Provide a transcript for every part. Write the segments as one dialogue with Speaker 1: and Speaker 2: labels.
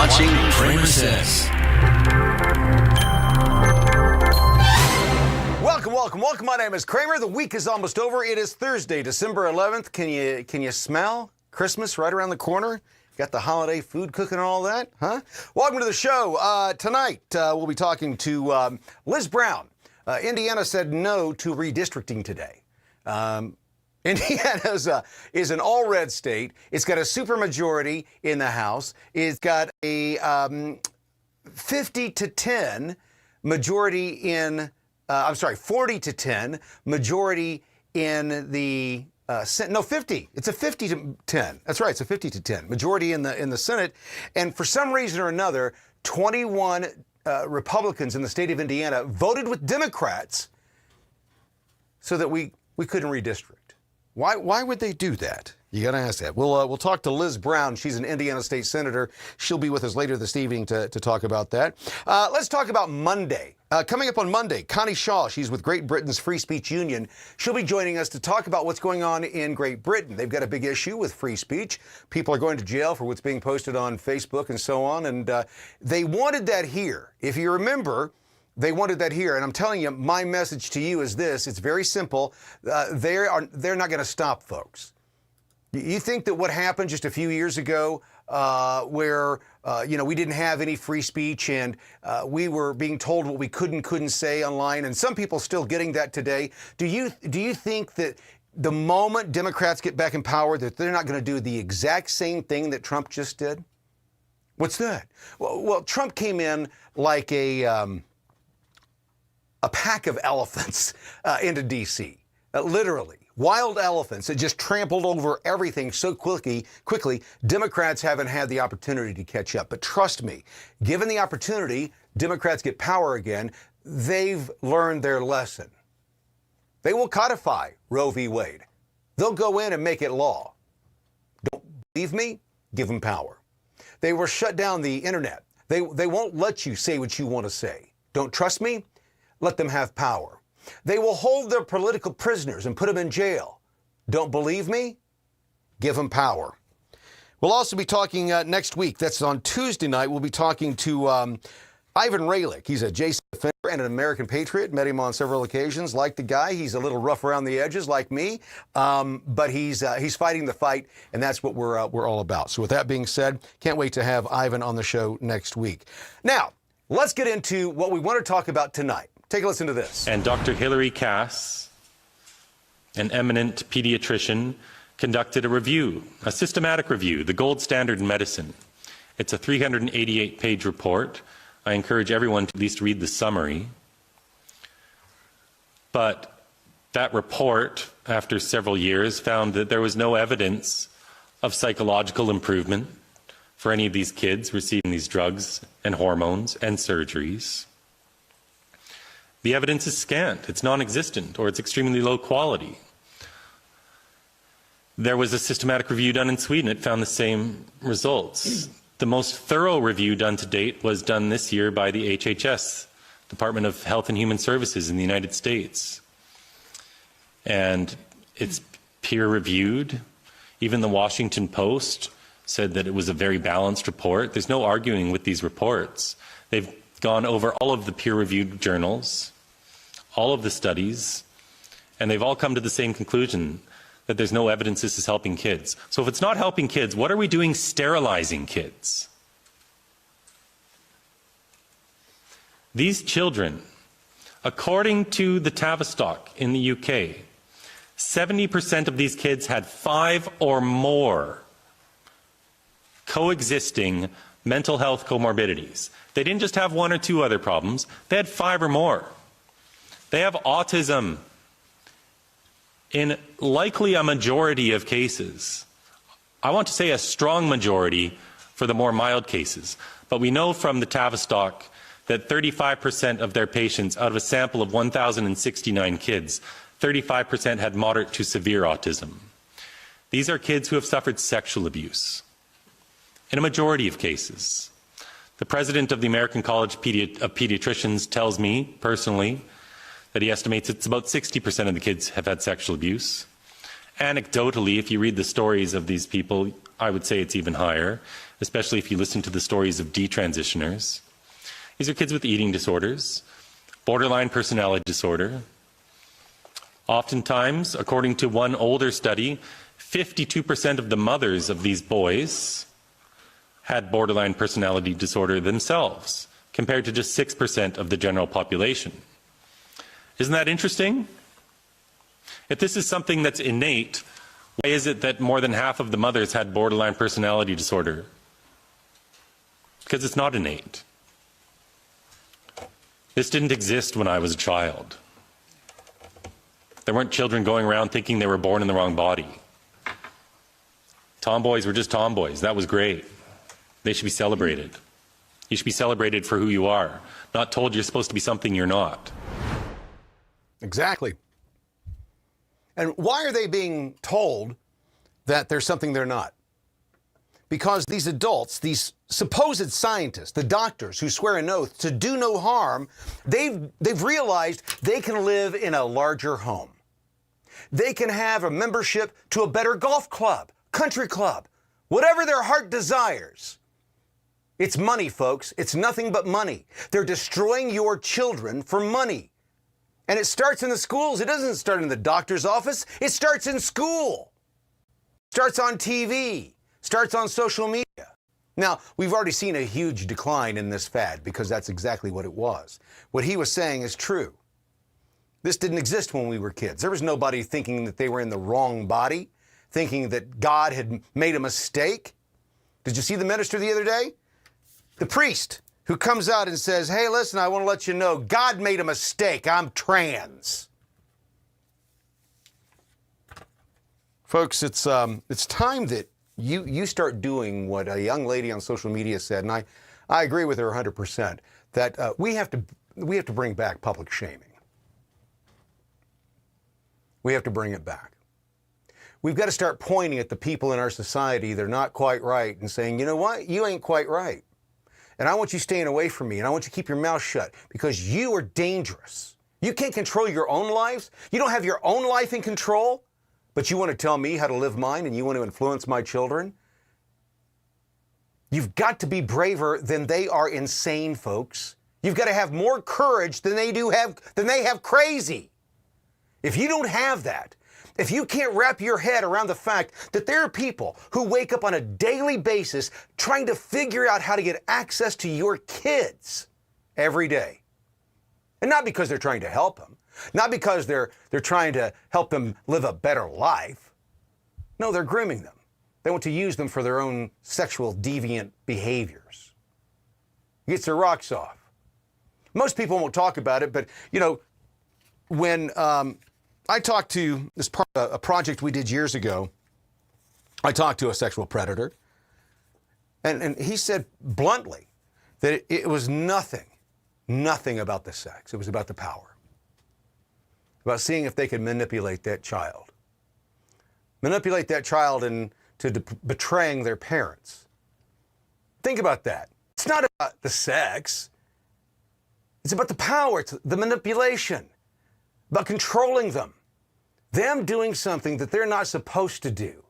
Speaker 1: watching CramerSez. Welcome. My name is Kramer. The week is almost over. It is Thursday, December 11th. Can you smell Christmas right around the corner? Got the holiday food cooking and all that, huh? Welcome to the show. Tonight, we'll be talking to Liz Brown. Indiana said no to redistricting today. Indiana is an all-red state. It's got a supermajority in the House. It's got a 50-10 majority in, 40-10 majority in the Senate. No, 50. It's a 50-10. That's right. It's a 50-10 majority in the Senate. And for some reason or another, 21 Republicans in the state of Indiana voted with Democrats so that we couldn't redistrict. Why would they do that? You got to ask that. We'll talk to Liz Brown. She's an Indiana state senator. She'll be with us later this evening to talk about that. Let's talk about Monday. Coming up on Monday, Connie Shaw, she's with Great Britain's Free Speech Union. She'll be joining us to talk about what's going on in Great Britain. They've got a big issue with free speech. People are going to jail for what's being posted on Facebook and so on. And they wanted that here. If you remember, they wanted that here. And I'm telling you, my message to you is this. It's very simple. They're not going to stop, folks. You think that what happened just a few years ago where, we didn't have any free speech and we were being told what we couldn't say online, and some people still getting that today. Do you think that the moment Democrats get back in power that they're not going to do the exact same thing that Trump just did? What's that? Well, Trump came in like a pack of elephants into D.C., literally. Wild elephants that just trampled over everything so quickly. Democrats haven't had the opportunity to catch up. But trust me, given the opportunity, Democrats get power again, they've learned their lesson. They will codify Roe v. Wade. They'll go in and make it law. Don't believe me? Give them power. They will shut down the internet. They won't let you say what you want to say. Don't trust me? Let them have power. They will hold their political prisoners and put them in jail. Don't believe me? Give them power. We'll also be talking next week. That's on Tuesday night. We'll be talking to Ivan Raylick. He's a JC defender and an American patriot. Met him on several occasions. Like the guy, he's a little rough around the edges like me, but he's fighting the fight, and that's what we're all about. So with that being said, can't wait to have Ivan on the show next week. Now, let's get into what we want to talk about tonight. Take a listen to this.
Speaker 2: And Dr. Hilary Cass, an eminent pediatrician, conducted a systematic review, the gold standard in medicine. It's a 388-page report. I encourage everyone to at least read the summary. But that report, after several years, found that there was no evidence of psychological improvement for any of these kids receiving these drugs and hormones and surgeries. The evidence is scant, it's non-existent, or it's extremely low quality. There was a systematic review done in Sweden. It found the same results. The most thorough review done to date was done this year by the HHS, Department of Health and Human Services in the United States. And it's peer-reviewed. Even the Washington Post said that it was a very balanced report. There's no arguing with these reports. They've gone over all of the peer-reviewed journals, all of the studies, and they've all come to the same conclusion, that there's no evidence this is helping kids. So if it's not helping kids, what are we doing sterilizing kids? These children, according to the Tavistock in the UK, 70% of these kids had 5 or more coexisting mental health comorbidities. They didn't just have 1 or 2 other problems, they had 5 or more. They have autism in likely a majority of cases. I want to say a strong majority for the more mild cases. But we know from the Tavistock that 35% of their patients, out of a sample of 1,069 kids, 35% had moderate to severe autism. These are kids who have suffered sexual abuse in a majority of cases. The president of the American College of Pediatricians tells me personally that he estimates it's about 60% of the kids have had sexual abuse. Anecdotally, if you read the stories of these people, I would say it's even higher, especially if you listen to the stories of detransitioners. These are kids with eating disorders, borderline personality disorder. Oftentimes, according to one older study, 52% of the mothers of these boys had borderline personality disorder themselves, compared to just 6% of the general population. Isn't that interesting? If this is something that's innate, why is it that more than half of the mothers had borderline personality disorder? Because it's not innate. This didn't exist when I was a child. There weren't children going around thinking they were born in the wrong body. Tomboys were just tomboys. That was great. They should be celebrated. You should be celebrated for who you are, not told you're supposed to be something you're not.
Speaker 1: Exactly. And why are they being told that there's something they're not? Because these adults, these supposed scientists, the doctors who swear an oath to do no harm, they've realized they can live in a larger home. They can have a membership to a better golf club, country club, whatever their heart desires. It's money, folks. It's nothing but money. They're destroying your children for money. And it starts in the schools. It doesn't start in the doctor's office. It starts in school. Starts on TV. Starts on social media. Now, we've already seen a huge decline in this fad because that's exactly what it was. What he was saying is true. This didn't exist when we were kids. There was nobody thinking that they were in the wrong body, thinking that God had made a mistake. Did you see the minister the other day? The priest who comes out and says, hey, listen, I want to let you know, God made a mistake. I'm trans. Folks, it's time that you start doing what a young lady on social media said, and I agree with her 100%, that we have to bring back public shaming. We have to bring it back. We've got to start pointing at the people in our society that are not quite right and saying, you know what, you ain't quite right. And I want you staying away from me, and I want you to keep your mouth shut because you are dangerous. You can't control your own lives. You don't have your own life in control, but you want to tell me how to live mine and you want to influence my children? You've got to be braver than they are insane, folks. You've got to have more courage than they have crazy. If you don't have that, if you can't wrap your head around the fact that there are people who wake up on a daily basis trying to figure out how to get access to your kids every day, and not because they're trying to help them, not because they're trying to help them live a better life. No, they're grooming them. They want to use them for their own sexual deviant behaviors. It gets their rocks off. Most people won't talk about it, but, you know, when I talked to this part of a project we did years ago, I talked to a sexual predator, and he said bluntly that it was nothing about the sex. It was about the power, about seeing if they could manipulate that child into betraying their parents. Think about that. It's not about the sex. It's about the power. It's the manipulation, about controlling them doing something that they're not supposed to do.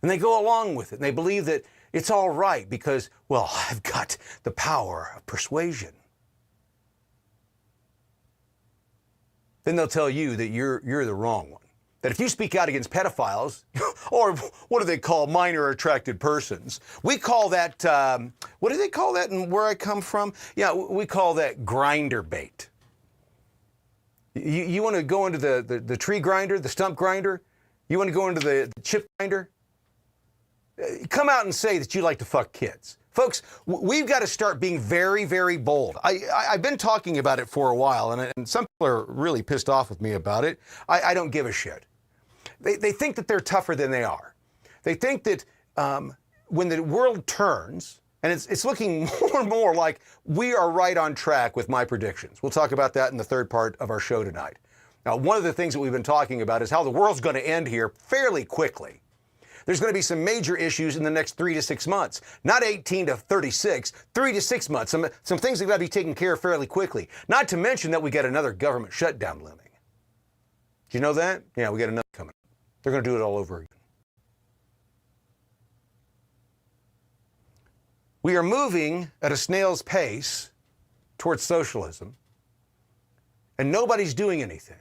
Speaker 1: And they go along with it, and they believe that it's all right because, well, I've got the power of persuasion. Then they'll tell you that you're the wrong one. That if you speak out against pedophiles, or what do they call minor attracted persons? We call that, what do they call that and where I come from? Yeah, we call that grinder bait. You want to go into the tree grinder, the stump grinder? You want to go into the chip grinder? Come out and say that you like to fuck kids. Folks, we've got to start being very, very bold. I've been talking about it for a while, and some people are really pissed off with me about it. I don't give a shit. They think that they're tougher than they are. They think that when the world turns, and it's looking more and more like we are right on track with my predictions. We'll talk about that in the third part of our show tonight. Now, one of the things that we've been talking about is how the world's going to end here fairly quickly. There's going to be some major issues in the next 3 to 6 months. Not 18 to 36, 3 to 6 months. Some things that got to be taken care of fairly quickly. Not to mention that we got another government shutdown looming. Did you know that? Yeah, we got another coming. They're going to do it all over again. We are moving at a snail's pace towards socialism, and nobody's doing anything.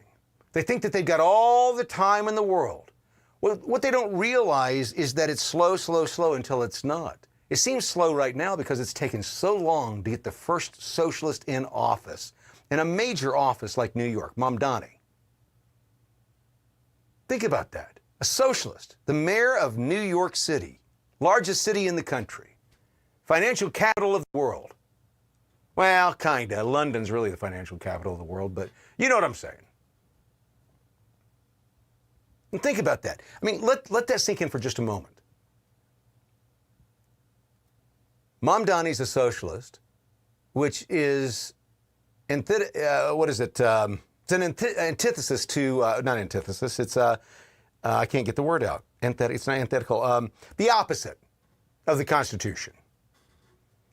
Speaker 1: They think that they've got all the time in the world. Well, what they don't realize is that it's slow, slow, slow until it's not. It seems slow right now because it's taken so long to get the first socialist in office, in a major office like New York, Mamdani. Think about that. A socialist, the mayor of New York City, largest city in the country, financial capital of the world. Well, kinda. London's really the financial capital of the world, but you know what I'm saying. And think about that. I mean, let that sink in for just a moment. Mamdani's a socialist, which is, what is it? It's an antithesis to, not antithesis, it's, I can't get the word out. It's not antithetical. The opposite of the Constitution.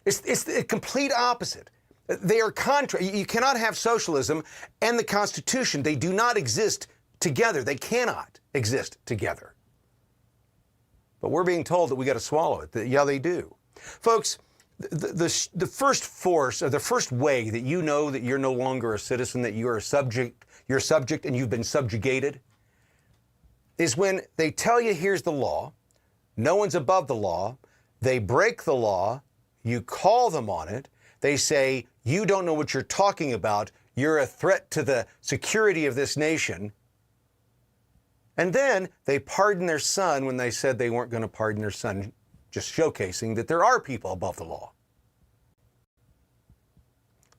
Speaker 1: It's the complete opposite. They are contra. You cannot have socialism and the Constitution. They do not exist together. They cannot exist together. But we're being told that we got to swallow it. Yeah, they do. Folks, the first force, or the first way that you know that you're no longer a citizen, that you're a subject, and you've been subjugated, is when they tell you, here's the law, no one's above the law, they break the law, you call them on it, they say, you don't know what you're talking about, you're a threat to the security of this nation, and then they pardon their son when they said they weren't going to pardon their son, just showcasing that there are people above the law.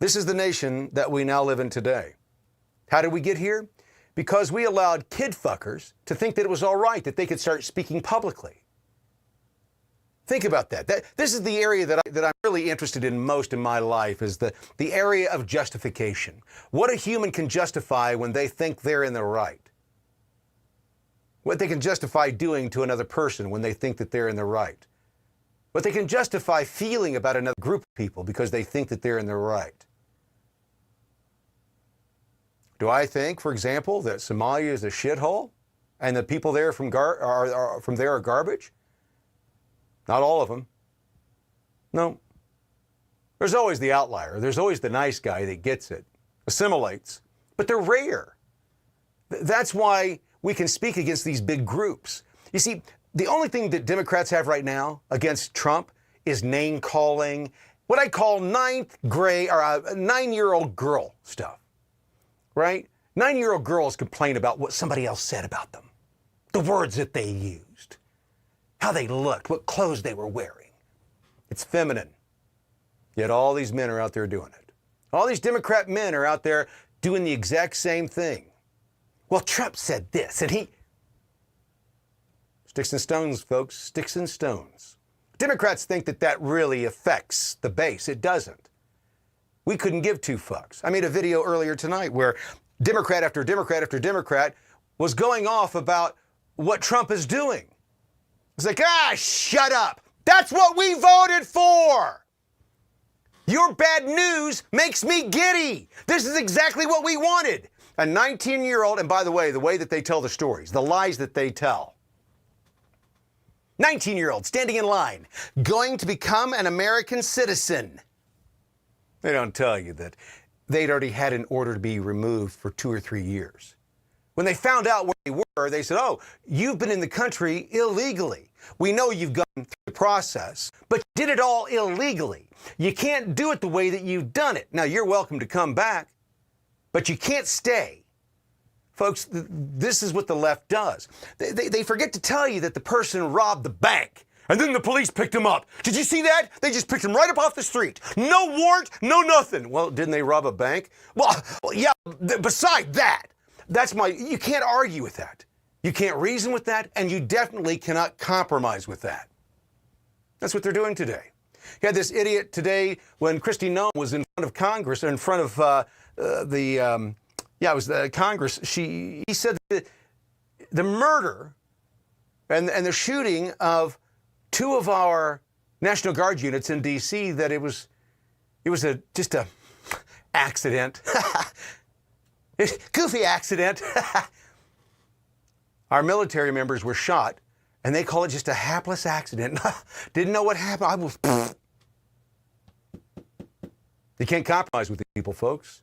Speaker 1: This is the nation that we now live in today. How did we get here? Because we allowed kid fuckers to think that it was all right, that they could start speaking publicly. Think about that. This is the area that I'm really interested in most in my life, is the area of justification. What a human can justify when they think they're in the right. What they can justify doing to another person when they think that they're in the right. What they can justify feeling about another group of people because they think that they're in the right. Do I think, for example, that Somalia is a shithole and the people there from there are garbage? Not all of them. No. There's always the outlier. There's always the nice guy that gets it, assimilates, but they're rare. That's why we can speak against these big groups. You see, the only thing that Democrats have right now against Trump is name calling, what I call 9-year-old girl stuff, right? 9-year-old girls complain about what somebody else said about them, the words that they used, how they looked, what clothes they were wearing. It's feminine. Yet all these men are out there doing it. All these Democrat men are out there doing the exact same thing. Well, Trump said this, and he... Sticks and stones, folks, sticks and stones. Democrats think that that really affects the base. It doesn't. We couldn't give two fucks. I made a video earlier tonight where Democrat after Democrat after Democrat was going off about what Trump is doing. It's like, shut up. That's what we voted for. Your bad news makes me giddy. This is exactly what we wanted. A 19-year-old, and by the way that they tell the stories, the lies that they tell. 19-year-old standing in line, going to become an American citizen. They don't tell you that they'd already had an order to be removed for 2 or 3 years. When they found out where they were, they said, oh, you've been in the country illegally. We know you've gone through the process, but you did it all illegally. You can't do it the way that you've done it. Now, you're welcome to come back, but you can't stay. Folks, this is what the left does. They forget to tell you that the person robbed the bank, and then the police picked him up. Did you see that? They just picked him right up off the street. No warrant, no nothing. Well, didn't they rob a bank? Well yeah, beside that, you can't argue with that. You can't reason with that, and you definitely cannot compromise with that. That's what they're doing today. You had this idiot today when Kristi Noem was in front of Congress, or in front of Congress. He said that the murder and the shooting of 2 of our National Guard units in D.C., that it was just a accident. Goofy accident. Our military members were shot, and they call it just a hapless accident. Didn't know what happened. I was. You can't compromise with these people, folks.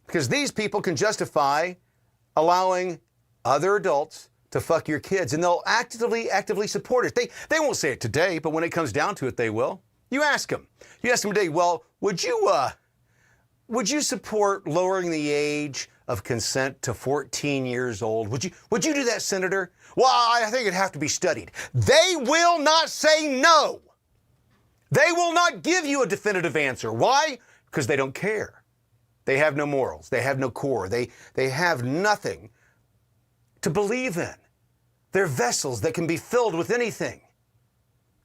Speaker 1: Because these people can justify allowing other adults to fuck your kids, and they'll actively support it. They won't say it today, but when it comes down to it, they will. You ask them. You ask them today, well, would you support lowering the age of consent to 14 years old? Would you do that, Senator? Well, I think it'd have to be studied. They will not say no. They will not give you a definitive answer. Why? Because they don't care. They have no morals. They have no core. They have nothing to believe in. They're vessels that can be filled with anything.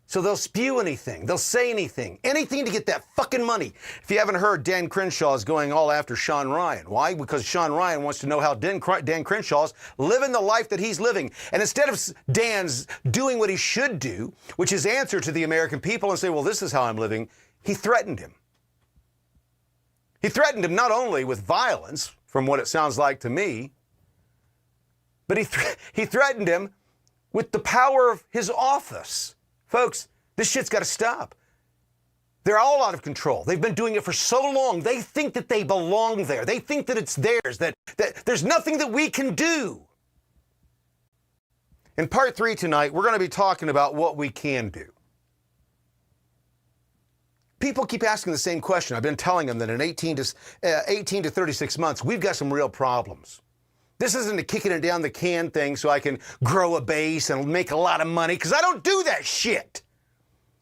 Speaker 1: So they'll spew anything. They'll say anything. Anything to get that fucking money. If you haven't heard, Dan Crenshaw is going all after Sean Ryan. Why? Because Sean Ryan wants to know how Dan Crenshaw's living the life that he's living. And instead of Dan's doing what he should do, which is answer to the American people and say, well, this is how I'm living, he threatened him. He threatened him not only with violence, from what it sounds like to me, but he threatened him with the power of his office. Folks, this shit's got to stop. They're all out of control. They've been doing it for so long. They think that they belong there. They think that it's theirs, that there's nothing that we can do. In part 3 tonight, we're going to be talking about what we can do. People keep asking the same question. I've been telling them that in 18 to 36 months, we've got some real problems. This isn't a kicking it down the can thing so I can grow a base and make a lot of money, because I don't do that shit.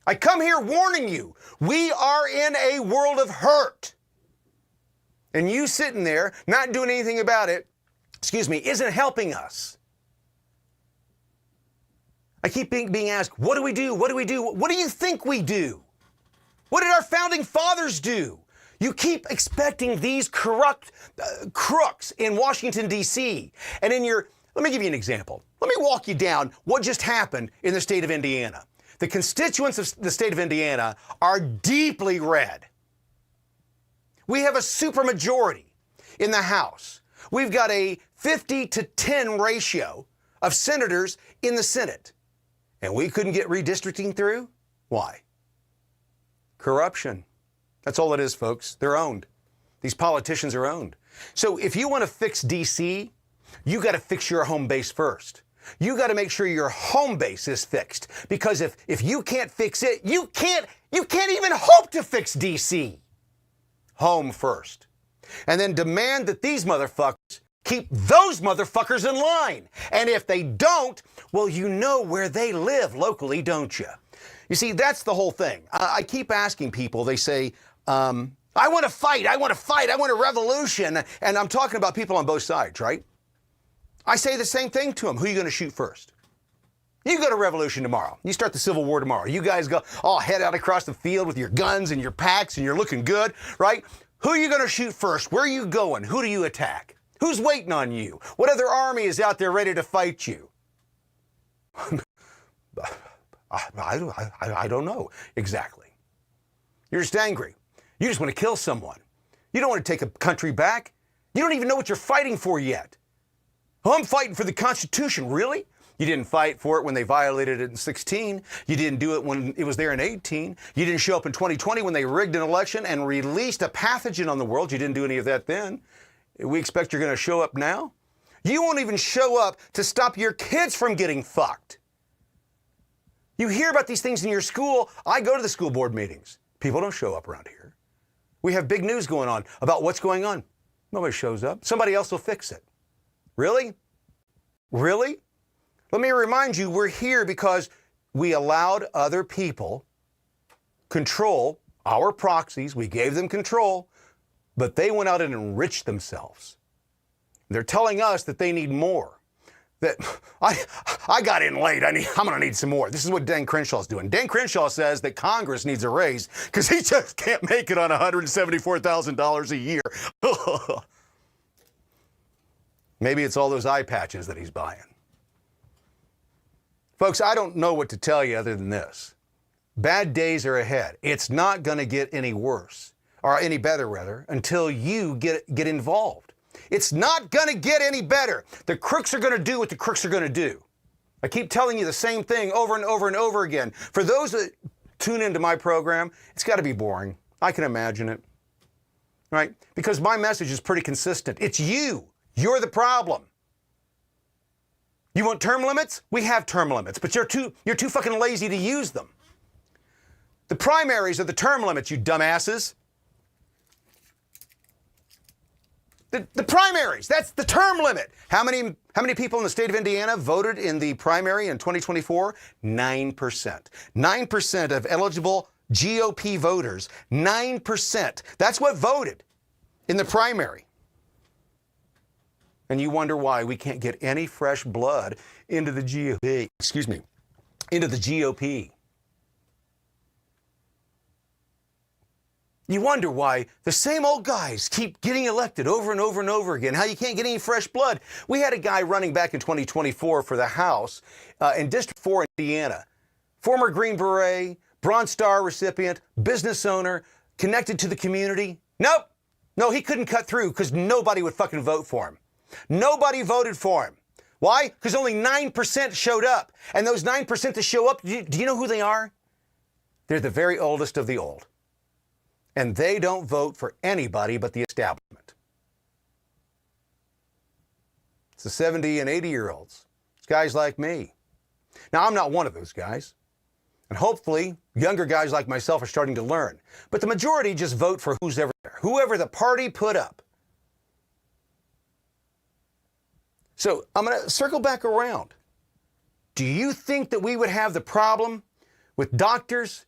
Speaker 1: I come here warning you, we are in a world of hurt. And you sitting there, not doing anything about it, isn't helping us. I keep being asked, what do we do? What do we do? What do you think we do? What did our founding fathers do? You keep expecting these corrupt crooks in Washington, D.C. And let me give you an example. Let me walk you down what just happened in the state of Indiana. The constituents of the state of Indiana are deeply red. We have a supermajority in the House. We've got a 50-10 ratio of senators in the Senate. And we couldn't get redistricting through? Why? Corruption. That's all it is, folks. They're owned. These politicians are owned. So if you want to fix D.C., you got to fix your home base first. You got to make sure your home base is fixed. Because if you can't fix it, you can't even hope to fix D.C. Home first. And then demand that these motherfuckers keep those motherfuckers in line. And if they don't, well, you know where they live locally, don't you? You see, that's the whole thing. I keep asking people, they say, I want to fight, I want a revolution. And I'm talking about people on both sides, right? I say the same thing to them. Who are you going to shoot first? You go to revolution tomorrow. You start the Civil War tomorrow. You guys go all head out across the field with your guns and your packs and you're looking good, right? Who are you going to shoot first? Where are you going? Who do you attack? Who's waiting on you? What other army is out there ready to fight you? I don't know exactly. You're just angry. You just want to kill someone. You don't want to take a country back. You don't even know what you're fighting for yet. Oh, I'm fighting for the Constitution. Really? You didn't fight for it when they violated it in 16. You didn't do it when it was there in 18. You didn't show up in 2020 when they rigged an election and released a pathogen on the world. You didn't do any of that then. We expect you're going to show up now? You won't even show up to stop your kids from getting fucked. You hear about these things in your school. I go to the school board meetings. People don't show up around here. We have big news going on about what's going on. Nobody shows up. Somebody else will fix it. Really? Really? Let me remind you, we're here because we allowed other people control our proxies. We gave them control, but they went out and enriched themselves. They're telling us that they need more. That I got in late. I'm going to need some more. This is what Dan Crenshaw's doing. Dan Crenshaw says that Congress needs a raise because he just can't make it on $174,000 a year. Maybe it's all those eye patches that he's buying. Folks, I don't know what to tell you other than this. Bad days are ahead. It's not going to get any worse, or any better rather, until you get involved. It's not going to get any better. The crooks are going to do what the crooks are going to do. I keep telling you the same thing over and over and over again. For those that tune into my program, it's got to be boring. I can imagine it. Right? Because my message is pretty consistent. It's you. You're the problem. You want term limits? We have term limits, but you're too fucking lazy to use them. The primaries are the term limits, you dumbasses. The primaries, that's the term limit. How many people in the state of Indiana voted in the primary in 2024? 9%. 9% of eligible GOP voters, 9%. That's what voted in the primary. And you wonder why we can't get any fresh blood into the GOP, into the GOP. You wonder why the same old guys keep getting elected over and over and over again, how you can't get any fresh blood. We had a guy running back in 2024 for the House in District 4 in Indiana. Former Green Beret, Bronze Star recipient, business owner, connected to the community. Nope. No, he couldn't cut through because nobody would fucking vote for him. Nobody voted for him. Why? Because only 9% showed up. And those 9% that show up, do you know who they are? They're the very oldest of the old. And they don't vote for anybody but the establishment. It's the 70 and 80-year-olds. It's guys like me. Now, I'm not one of those guys. And hopefully, younger guys like myself are starting to learn. But the majority just vote for whoever the party put up. So I'm going to circle back around. Do you think that we would have the problem with doctors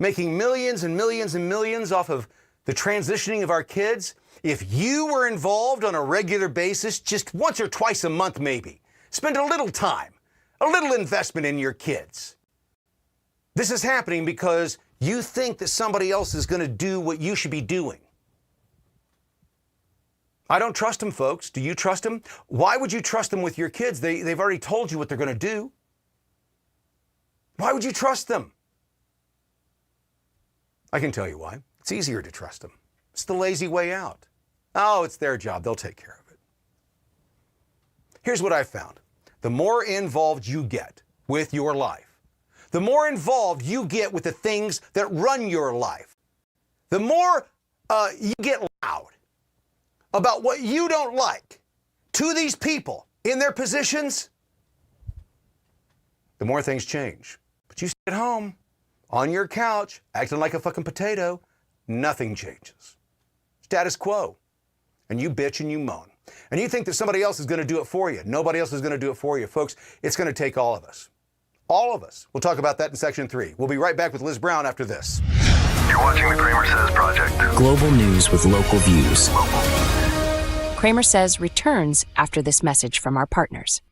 Speaker 1: making millions and millions and millions off of the transitioning of our kids if you were involved on a regular basis, just once or twice a month maybe? Spend a little time, a little investment in your kids. This is happening because you think that somebody else is going to do what you should be doing. I don't trust them, folks. Do you trust them? Why would you trust them with your kids? They've already told you what they're going to do. Why would you trust them? I can tell you why. It's easier to trust them. It's the lazy way out. Oh, it's their job. They'll take care of it. Here's what I found. The more involved you get with your life, the more involved you get with the things that run your life, the more you get loud about what you don't like to these people in their positions, the more things change. But you sit at home, on your couch, acting like a fucking potato, nothing changes. Status quo. And you bitch and you moan. And you think that somebody else is going to do it for you. Nobody else is going to do it for you. Folks, it's going to take all of us. All of us. We'll talk about that in Section 3. We'll be right back with Liz Brown after this.
Speaker 3: You're watching the CramerSez Project.
Speaker 4: Global news with local views.
Speaker 5: CramerSez returns after this message from our partners.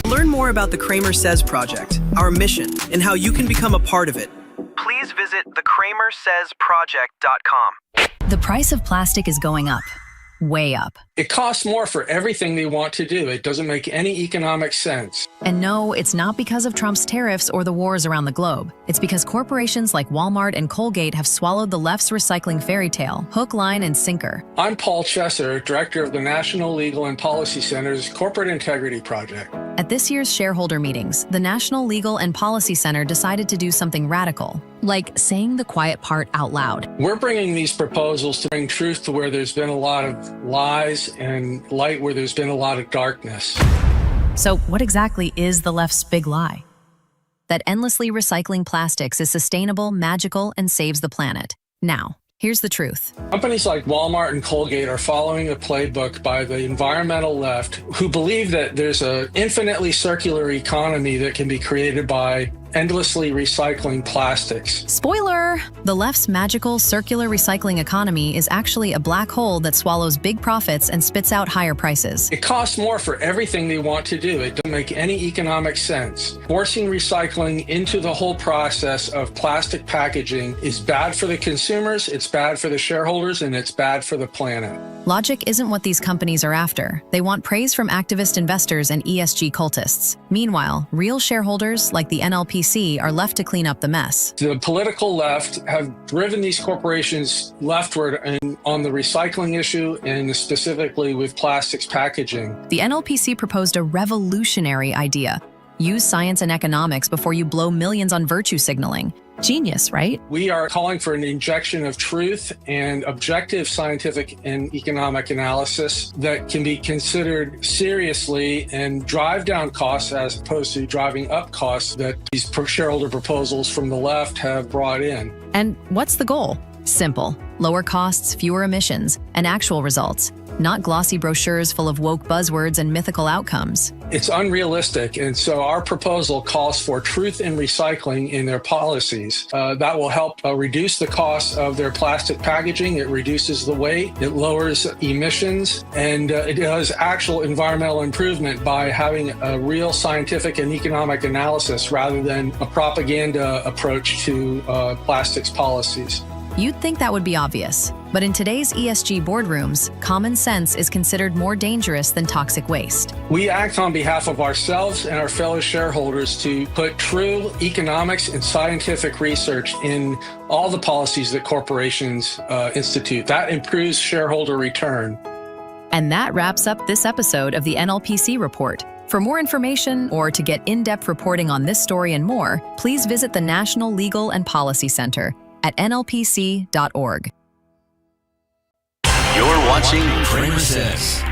Speaker 6: Learn more about the CramerSez Project, our mission, and how you can become a part of it. Please visit thecramersezproject.com.
Speaker 7: The price of plastic is going up, way up.
Speaker 8: It costs more for everything they want to do. It doesn't make any economic sense.
Speaker 7: And no, it's not because of Trump's tariffs or the wars around the globe. It's because corporations like Walmart and Colgate have swallowed the left's recycling fairy tale, hook, line, and sinker.
Speaker 8: I'm Paul Chesser, director of the National Legal and Policy Center's Corporate Integrity Project.
Speaker 7: At this year's shareholder meetings, the National Legal and Policy Center decided to do something radical, like saying the quiet part out loud.
Speaker 8: We're bringing these proposals to bring truth to where there's been a lot of lies and light where there's been a lot of darkness.
Speaker 7: So what exactly is the left's big lie? That endlessly recycling plastics is sustainable, magical, and saves the planet. Now, here's the truth.
Speaker 8: Companies like Walmart and Colgate are following a playbook by the environmental left who believe that there's an infinitely circular economy that can be created by endlessly recycling plastics.
Speaker 7: Spoiler! The left's magical circular recycling economy is actually a black hole that swallows big profits and spits out higher prices.
Speaker 8: It costs more for everything they want to do. It doesn't make any economic sense. Forcing recycling into the whole process of plastic packaging is bad for the consumers, it's bad for the shareholders, and it's bad for the planet.
Speaker 7: Logic isn't what these companies are after. They want praise from activist investors and ESG cultists. Meanwhile, real shareholders like the NLPC are left to clean up the mess.
Speaker 8: The political left have driven these corporations leftward on the recycling issue and specifically with plastics packaging.
Speaker 7: The NLPC proposed a revolutionary idea. Use science and economics before you blow millions on virtue signaling. Genius, right?
Speaker 8: We are calling for an injection of truth and objective scientific and economic analysis that can be considered seriously and drive down costs as opposed to driving up costs that these shareholder proposals from the left have brought in.
Speaker 7: And what's the goal? Simple. Lower costs, fewer emissions, and actual results. Not glossy brochures full of woke buzzwords and mythical outcomes.
Speaker 8: It's unrealistic, and so our proposal calls for truth in recycling in their policies. That will help reduce the cost of their plastic packaging. It reduces the weight, it lowers emissions, and it does actual environmental improvement by having a real scientific and economic analysis rather than a propaganda approach to plastics policies.
Speaker 7: You'd think that would be obvious, but in today's ESG boardrooms, common sense is considered more dangerous than toxic waste.
Speaker 8: We act on behalf of ourselves and our fellow shareholders to put true economics and scientific research in all the policies that corporations institute. That improves shareholder return.
Speaker 7: And that wraps up this episode of the NLPC Report. For more information or to get in-depth reporting on this story and more, please visit the National Legal and Policy Center at nlpc.org.
Speaker 4: You're watching CramerSez.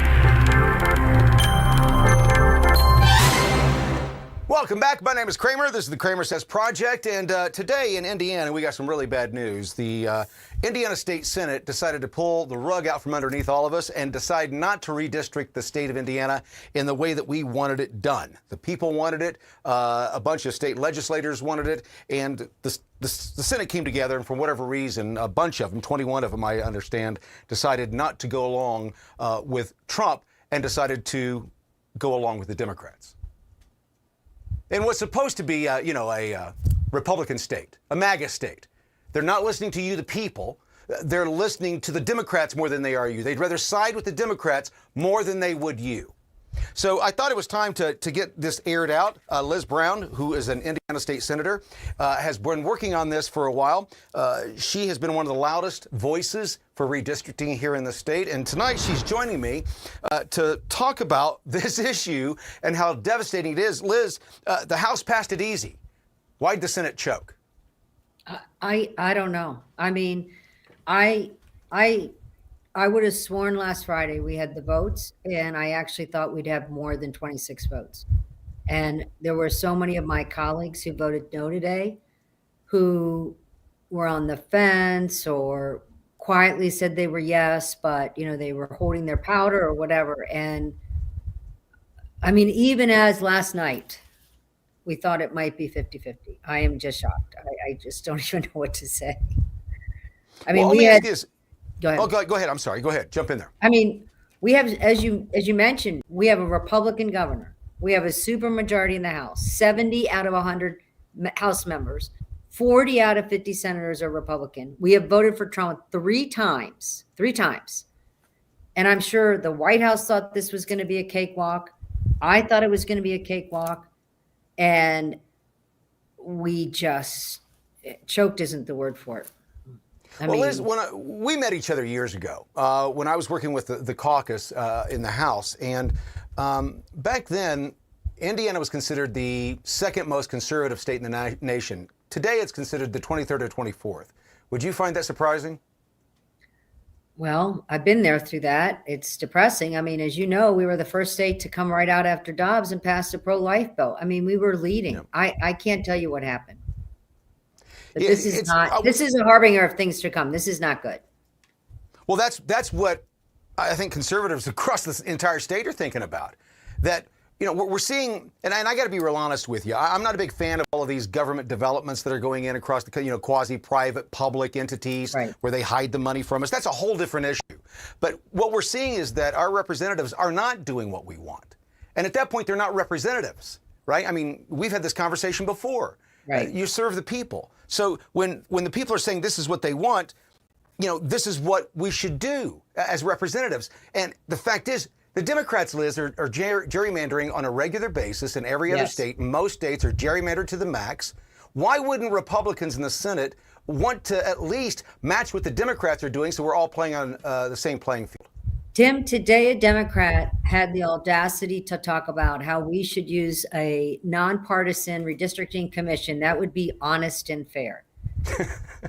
Speaker 1: Welcome back. My name is Kramer. This is the CramerSez Project, and today in Indiana, we got some really bad news. The Indiana State Senate decided to pull the rug out from underneath all of us and decide not to redistrict the state of Indiana in the way that we wanted it done. The people wanted it, a bunch of state legislators wanted it, and the Senate came together, and for whatever reason, a bunch of them, 21 of them, I understand, decided not to go along with Trump and decided to go along with the Democrats. In what's supposed to be, a Republican state, a MAGA state. They're not listening to you, the people. They're listening to the Democrats more than they are you. They'd rather side with the Democrats more than they would you. So I thought it was time to get this aired out. Liz Brown, who is an Indiana state senator, has been working on this for a while. She has been one of the loudest voices for redistricting here in the state. And tonight she's joining me to talk about this issue and how devastating it is. Liz, the House passed it easy. Why'd the Senate choke?
Speaker 9: I don't know. I mean, I would have sworn last Friday we had the votes, and I actually thought we'd have more than 26 votes. And there were so many of my colleagues who voted no today who were on the fence or quietly said they were yes, but they were holding their powder or whatever. And I mean, even as last night, we thought it might be 50-50. I am just shocked. I just don't even know what to say. I mean,
Speaker 1: we had this.
Speaker 9: Go ahead.
Speaker 1: Oh, go ahead. I'm sorry. Go ahead. Jump in there.
Speaker 9: I mean, we have, as you mentioned, we have a Republican governor. We have a supermajority in the House. 70 out of 100 House members. 40 out of 50 senators are Republican. We have voted for Trump three times. And I'm sure the White House thought this was going to be a cakewalk. I thought it was going to be a cakewalk. And we just, choked isn't the word for it.
Speaker 1: Liz, we met each other years ago when I was working with the caucus in the House. And back then, Indiana was considered the second most conservative state in the nation. Today, it's considered the 23rd or 24th. Would you find that surprising?
Speaker 9: Well, I've been there through that. It's depressing. I mean, as you know, we were the first state to come right out after Dobbs and pass the pro-life bill. I mean, we were leading. Yeah. I can't tell you what happened. But this is a harbinger of things to come. This is not good.
Speaker 1: Well, that's what I think conservatives across the entire state are thinking about. That we're seeing, and I got to be real honest with you. I'm not a big fan of all of these government developments that are going in across the, quasi-private public entities where they hide the money from us. That's a whole different issue. But what we're seeing is that our representatives are not doing what we want. And at that point, they're not representatives, right? I mean, we've had this conversation before.
Speaker 9: Right.
Speaker 1: You serve the people. So when the people are saying this is what they want, this is what we should do as representatives. And the fact is, the Democrats, Liz, are gerrymandering on a regular basis in every other state. Most states are gerrymandered to the max. Why wouldn't Republicans in the Senate want to at least match what the Democrats are doing so we're all playing on the same playing field?
Speaker 9: Tim, today a Democrat had the audacity to talk about how we should use a nonpartisan redistricting commission that would be honest and fair.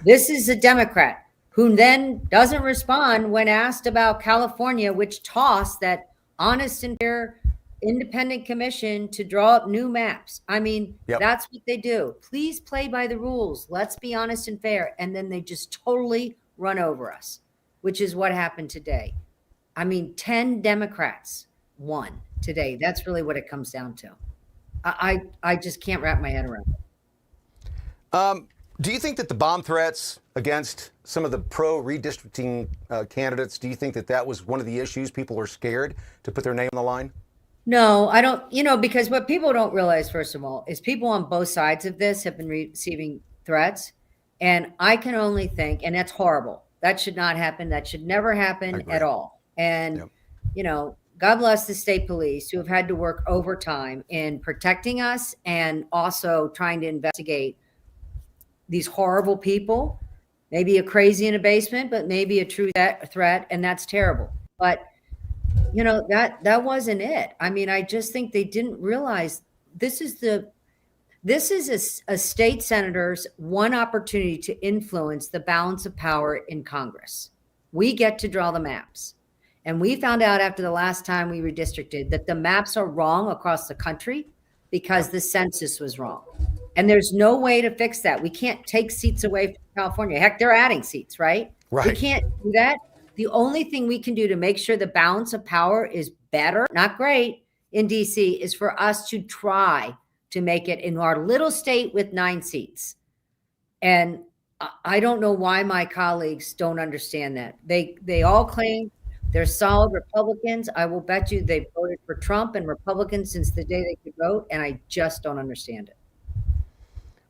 Speaker 9: This is a Democrat who then doesn't respond when asked about California, which tossed that honest and fair independent commission to draw up new maps. I mean, that's what they do. Please play by the rules. Let's be honest and fair. And then they just totally run over us, which is what happened today. I mean, 10 Democrats won today. That's really what it comes down to. I just can't wrap my head around it.
Speaker 1: Do you think that the bomb threats against some of the pro-redistricting candidates, do you think that was one of the issues? People were scared to put their name on the line?
Speaker 9: No, I don't, because what people don't realize, first of all, is people on both sides of this have been receiving threats. And I can only think, and that's horrible. That should not happen. That should never happen at all. And, God bless the state police who have had to work overtime in protecting us and also trying to investigate these horrible people, maybe a crazy in a basement, but maybe a true threat. And that's terrible. But, that wasn't it. I mean, I just think they didn't realize this is a state senator's one opportunity to influence the balance of power in Congress. We get to draw the maps. And we found out after the last time we redistricted that the maps are wrong across the country because the census was wrong. And there's no way to fix that. We can't take seats away from California. Heck, they're adding seats, right? We can't do that. The only thing we can do to make sure the balance of power is better, not great, in DC is for us to try to make it in our little state with 9 seats. And I don't know why my colleagues don't understand that. They all claim they're solid Republicans. I will bet you they voted for Trump and Republicans since the day they could vote, and I just don't understand it.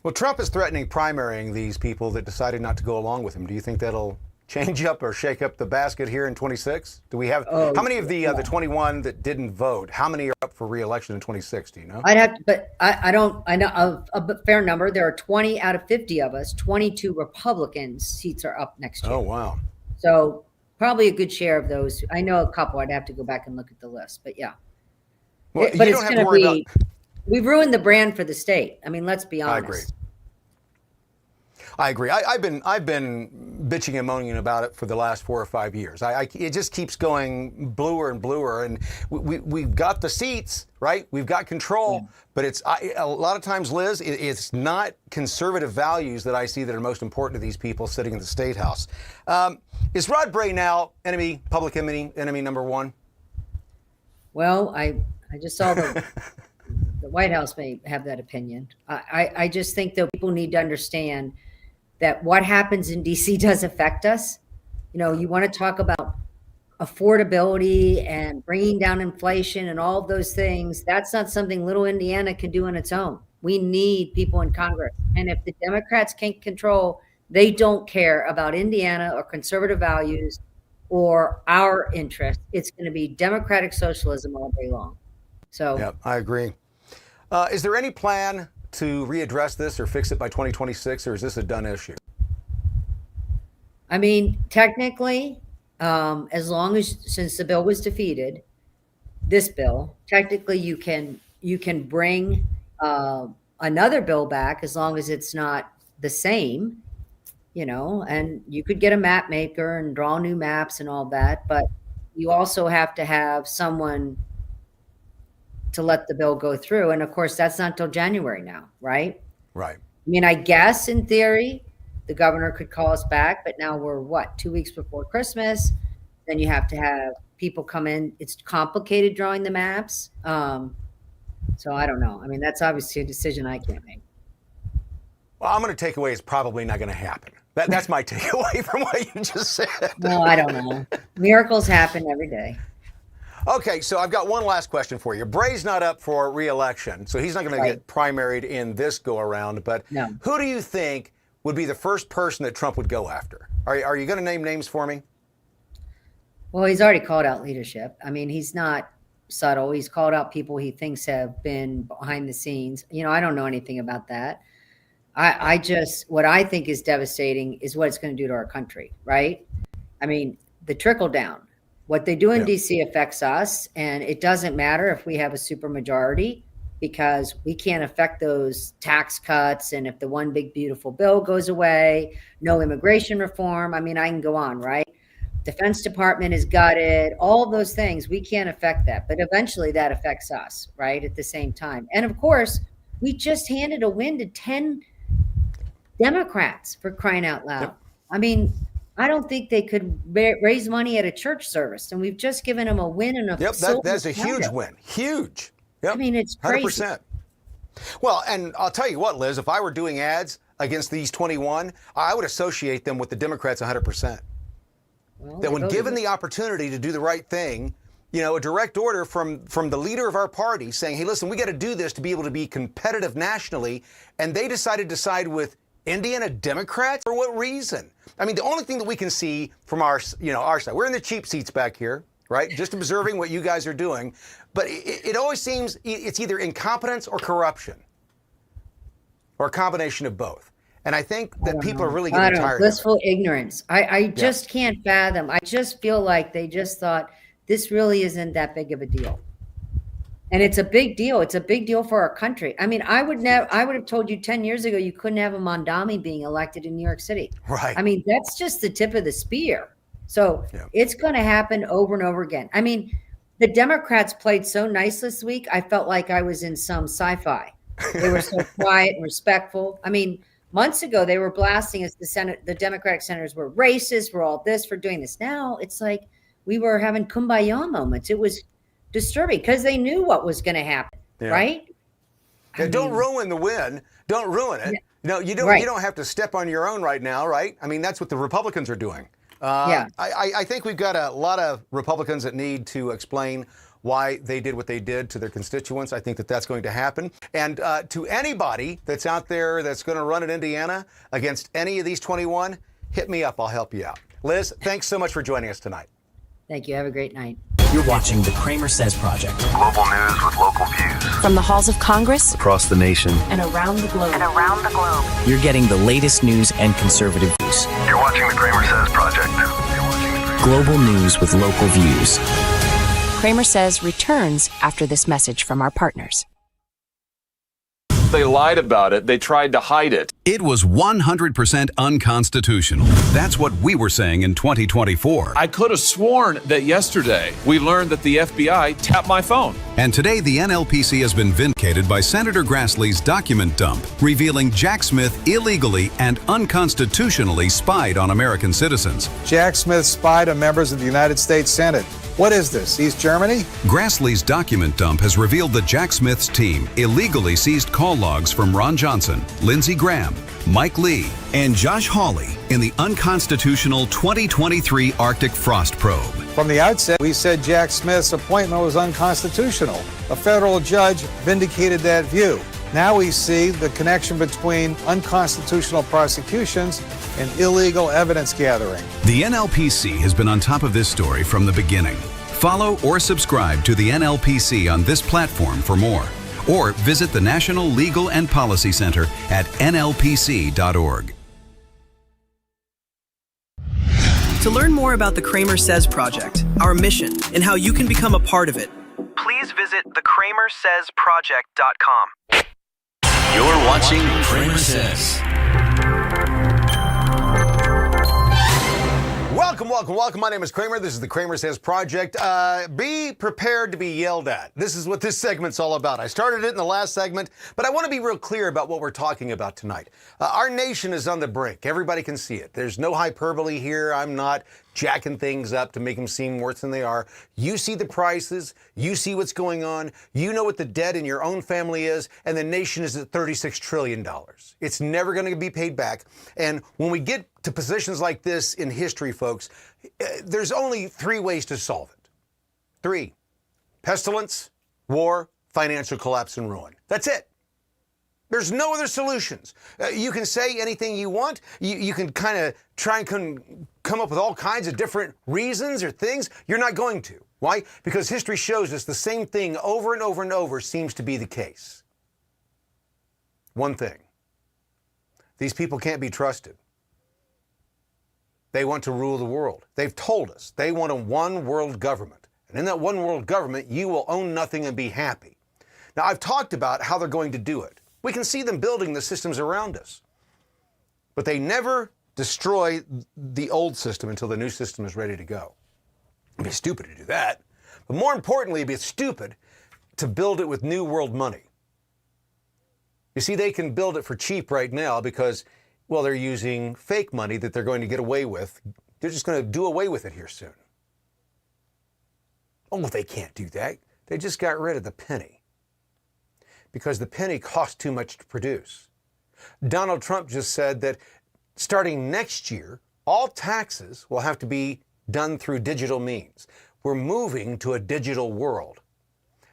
Speaker 1: Well, Trump is threatening primarying these people that decided not to go along with him. Do you think that'll change up or shake up the basket here in 26? Do we have how many of the 21 that didn't vote? How many are up for re-election in 26? Do you know?
Speaker 9: I'd have to, but I don't. I know a fair number. There are 20 out of 50 of us. 22 Republicans seats are up next year.
Speaker 1: Oh wow!
Speaker 9: So probably a good share of those. I know a couple. I'd have to go back and look at the list, but yeah.
Speaker 1: Well,
Speaker 9: but
Speaker 1: you
Speaker 9: it's
Speaker 1: don't have to worry about.
Speaker 9: We've ruined the brand for the state. I mean, let's be honest.
Speaker 1: I agree. I've been bitching and moaning about it for the last 4 or 5 years. It just keeps going bluer and bluer, and we've got the seats, right? We've got control, but it's a lot of times, Liz, it's not conservative values that I see that are most important to these people sitting in the State House. Is Rod Bray now public enemy number 1?
Speaker 9: Well, I just saw the White House may have that opinion. I just think that people need to understand that what happens in DC does affect us. You want to talk about affordability and bringing down inflation and all of those things. That's not something little Indiana can do on its own. We need people in Congress. And if the Democrats can't control, they don't care about Indiana or conservative values or our interests. It's going to be Democratic socialism all day long. So
Speaker 1: yeah, I agree. Is there any plan to readdress this or fix it by 2026, or is this a done issue?
Speaker 9: I mean, technically, since the bill was defeated, this bill, technically you can bring another bill back as long as it's not the same, and you could get a map maker and draw new maps and all that, but you also have to have someone to let the bill go through. And of course, that's not till January now, right?
Speaker 1: Right.
Speaker 9: I mean, I guess in theory, the governor could call us back, but now we're 2 weeks before Christmas. Then you have to have people come in. It's complicated drawing the maps. So I don't know. I mean, that's obviously a decision I can't make.
Speaker 1: Well, I'm going to take away it's probably not going to happen. That's my takeaway from what you just said.
Speaker 9: Well, I don't know. Miracles happen every day.
Speaker 1: Okay, so I've got one last question for you. Bray's not up for re-election, so he's not going to get primaried in this go-around, but who do you think would be the first person that Trump would go after? Are you going to name names for me?
Speaker 9: Well, he's already called out leadership. I mean, he's not subtle. He's called out people he thinks have been behind the scenes. You know, I don't know anything about that. What I think is devastating is what it's going to do to our country, right? I mean, the trickle down. What they do in DC affects us, and it doesn't matter if we have a supermajority because we can't affect those tax cuts. And if the one big beautiful bill goes away, no immigration reform. I mean, I can go on, right? Defense Department is gutted, all those things. We can't affect that, but eventually that affects us, right? At the same time. And of course, we just handed a win to 10 Democrats, for crying out loud.
Speaker 1: Yep.
Speaker 9: I mean, I don't think they could raise money at a church service, and we've just given them a win and a
Speaker 1: that's a huge win. Huge. Yep.
Speaker 9: I mean, it's crazy.
Speaker 1: 100%. Well, and I'll tell you what, Liz, if I were doing ads against these 21, I would associate them with the Democrats 100%.
Speaker 9: Well,
Speaker 1: that when given the opportunity to do the right thing, you know, a direct order from the leader of our party saying, hey, listen, we got to do this to be able to be competitive nationally, and they decided to side with Indiana Democrats? For what reason? I mean, the only thing that we can see from our side, we're in the cheap seats back here, right? Just observing what you guys are doing. But it always seems it's either incompetence or corruption or a combination of both. And I think that people are really getting tired of it.
Speaker 9: Blissful ignorance. I just can't fathom. I just feel like they just thought this really isn't that big of a deal. And it's a big deal. It's a big deal for our country. I mean, I would have told you 10 years ago you couldn't have a Mondami being elected in New York City.
Speaker 1: Right.
Speaker 9: I mean, that's just the tip of the spear. So it's going to happen over and over again. I mean, the Democrats played so nice this week. I felt like I was in some sci-fi. They were so quiet and respectful. I mean, months ago, they were blasting us. The Democratic senators were racist, we're all this, for doing this. Now it's like we were having kumbaya moments. It was disturbing because they knew what was going to happen, right?
Speaker 1: Yeah, don't ruin the win. Don't ruin it. No, you don't. You don't have to step on your own right now, right? I mean, that's what the Republicans are doing. I think we've got a lot of Republicans that need to explain why they did what they did to their constituents. I think that that's going to happen. And to anybody that's out there that's going to run in Indiana against any of these 21, hit me up. I'll help you out. Liz, thanks so much for joining us tonight.
Speaker 9: Thank you. Have a great night.
Speaker 4: You're watching the CramerSez Project.
Speaker 3: Global news with local views.
Speaker 5: From the halls of Congress
Speaker 3: Across the nation.
Speaker 5: and around the globe.
Speaker 4: You're getting the latest news and conservative views.
Speaker 3: You're watching the CramerSez Project.
Speaker 4: Global news with local views.
Speaker 5: CramerSez returns after this message from our partners.
Speaker 10: They lied about it. They tried to hide it.
Speaker 11: It was 100% unconstitutional. That's what we were saying in 2024.
Speaker 10: I could have sworn that yesterday we learned that the FBI tapped my phone.
Speaker 11: And today the NLPC has been vindicated by Senator Grassley's document dump, revealing Jack Smith illegally and unconstitutionally spied on American citizens.
Speaker 12: Jack Smith spied on members of the United States Senate. What is this, East Germany?
Speaker 11: Grassley's document dump has revealed that Jack Smith's team illegally seized call logs from Ron Johnson, Lindsey Graham, Mike Lee, and Josh Hawley in the unconstitutional 2023 Arctic Frost Probe.
Speaker 12: From the outset, we said Jack Smith's appointment was unconstitutional. A federal judge vindicated that view. Now we see the connection between unconstitutional prosecutions and illegal evidence gathering.
Speaker 11: The NLPC has been on top of this story from the beginning. Follow or subscribe to the NLPC on this platform for more. Or visit the National Legal and Policy Center at nlpc.org.
Speaker 6: To learn more about the CramerSez Project, our mission, and how you can become a part of it,
Speaker 13: please visit thecramersezproject.com.
Speaker 4: You're watching CramerSez.
Speaker 1: Welcome. My name is Kramer. This is the CramerSez Project. Be prepared to be yelled at. This is what this segment's all about. I started it in the last segment, but I want to be real clear about what we're talking about tonight. Our nation is on the brink. Everybody can see it. There's no hyperbole here. I'm not jacking things up to make them seem worse than they are. You see the prices. You see what's going on. You know what the debt in your own family is, and the nation is at $36 trillion. It's never going to be paid back. And when we get to positions like this in history, folks, there's only three ways to solve it. Three: pestilence, war, financial collapse, and ruin. That's it. There's no other solutions. You can say anything you want. You can kind of try and come up with all kinds of different reasons or things. You're not going to. Why? Because history shows us the same thing over and over and over seems to be the case. One thing: these people can't be trusted. They want to rule the world. They've told us they want a one world government. And in that one world government, you will own nothing and be happy. Now, I've talked about how they're going to do it. We can see them building the systems around us. But they never destroy the old system until the new system is ready to go. It'd be stupid to do that. But more importantly, it'd be stupid to build it with new world money. You see, they can build it for cheap right now because, well, they're using fake money that they're going to get away with. They're just going to do away with it here soon. Oh, they can't do that. They just got rid of the penny because the penny costs too much to produce. Donald Trump just said that starting next year, all taxes will have to be done through digital means. We're moving to a digital world.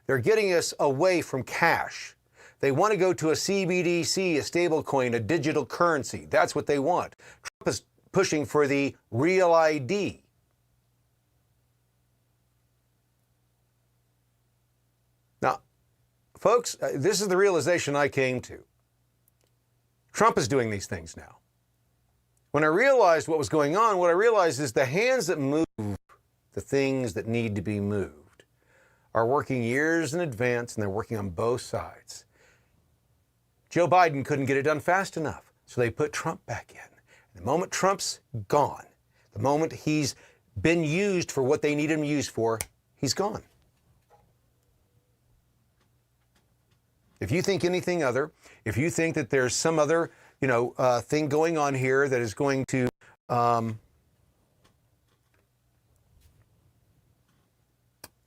Speaker 1: They're getting us away from cash. They want to go to a CBDC, a stable coin, a digital currency. That's what they want. Trump is pushing for the real ID. Now, folks, this is the realization I came to. Trump is doing these things now. When I realized what was going on, what I realized is the hands that move the things that need to be moved are working years in advance, and they're working on both sides. Joe Biden couldn't get it done fast enough, so they put Trump back in. The moment Trump's gone, the moment he's been used for what they need him used for, he's gone. If you think anything other, if you think that there's some other, thing going on here that is going to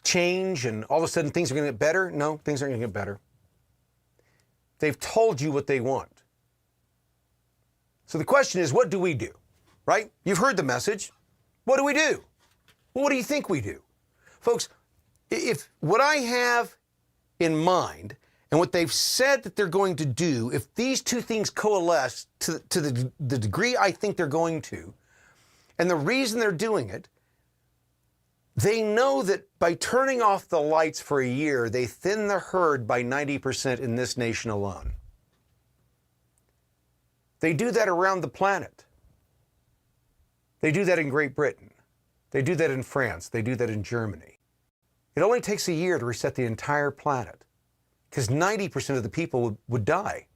Speaker 1: change and all of a sudden things are going to get better, no, things aren't going to get better. They've told you what they want. So the question is, what do we do? Right? You've heard the message. What do we do? Well, what do you think we do? Folks, if what I have in mind and what they've said that they're going to do, if these two things coalesce to the degree I think they're going to, and the reason they're doing it, they know that by turning off the lights for a year, they thin the herd by 90% in this nation alone. They do that around the planet. They do that in Great Britain. They do that in France. They do that in Germany. It only takes a year to reset the entire planet because 90% of the people would die.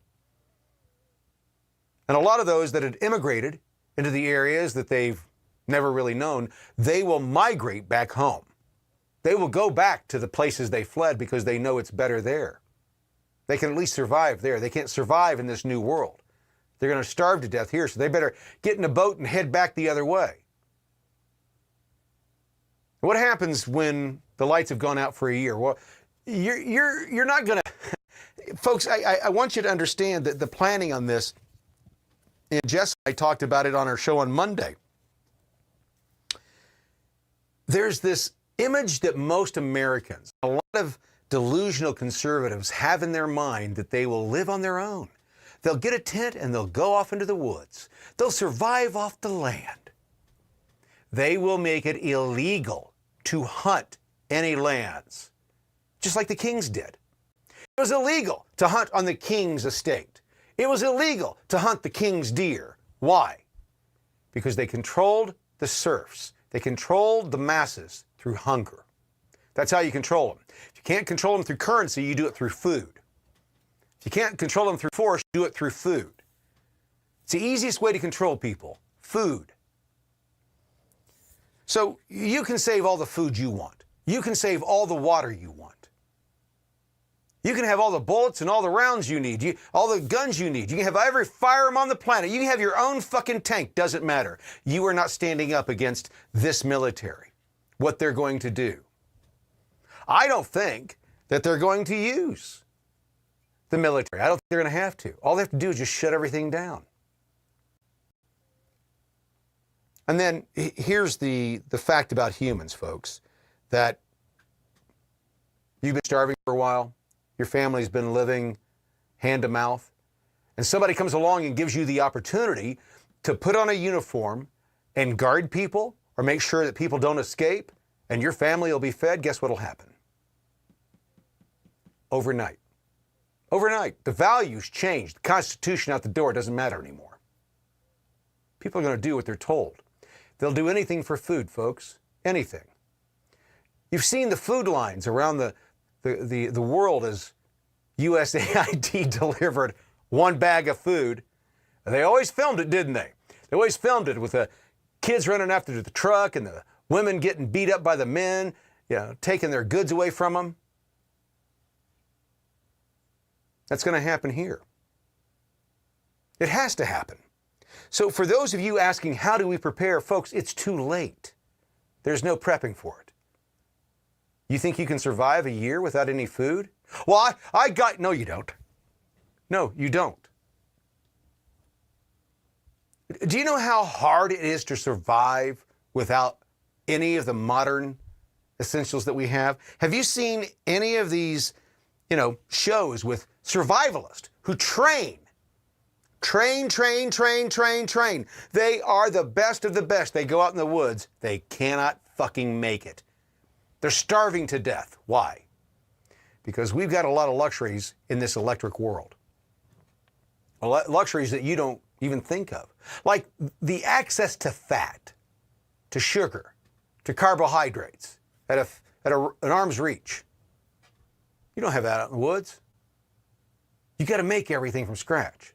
Speaker 1: And a lot of those that had immigrated into the areas that they've never really known, they will migrate back home. They will go back to the places they fled because they know it's better there. They can at least survive there. They can't survive in this new world. They're going to starve to death here, so they better get in a boat and head back the other way. What happens when the lights have gone out for a year? Well, you're not going to... Folks, I want you to understand that the planning on this, and Jess and I talked about it on our show on Monday. There's this image that most Americans, a lot of delusional conservatives have in their mind that they will live on their own. They'll get a tent and they'll go off into the woods. They'll survive off the land. They will make it illegal to hunt any lands, just like the kings did. It was illegal to hunt on the king's estate. It was illegal to hunt the king's deer. Why? Because they controlled the serfs. They controlled the masses through hunger. That's how you control them. If you can't control them through currency, you do it through food. If you can't control them through force, you do it through food. It's the easiest way to control people, food. So you can save all the food you want. You can save all the water you want. You can have all the bullets and all the rounds you need, all the guns you need. You can have every firearm on the planet. You can have your own fucking tank. Doesn't matter. You are not standing up against this military, what they're going to do. I don't think that they're going to use the military. I don't think they're going to have to. All they have to do is just shut everything down. And then here's the fact about humans, folks, that you've been starving for a while, your family's been living hand to mouth, and somebody comes along and gives you the opportunity to put on a uniform and guard people or make sure that people don't escape and your family will be fed, guess what'll happen? Overnight. Overnight. The values change. The Constitution out the door doesn't matter anymore. People are going to do what they're told. They'll do anything for food, folks. Anything. You've seen the food lines around the world as USAID delivered one bag of food. They always filmed it, didn't they? They always filmed it with the kids running after the truck and the women getting beat up by the men, taking their goods away from them. That's going to happen here. It has to happen. So for those of you asking, how do we prepare? Folks, it's too late. There's no prepping for it. You think you can survive a year without any food? Well, no, you don't. No, you don't. Do you know how hard it is to survive without any of the modern essentials that we have? Have you seen any of these, shows with survivalists who train? Train. They are the best of the best. They go out in the woods. They cannot fucking make it. They're starving to death. Why? Because we've got a lot of luxuries in this electric world. Luxuries that you don't even think of. Like the access to fat, to sugar, to carbohydrates at an arm's reach. You don't have that out in the woods. You got to make everything from scratch.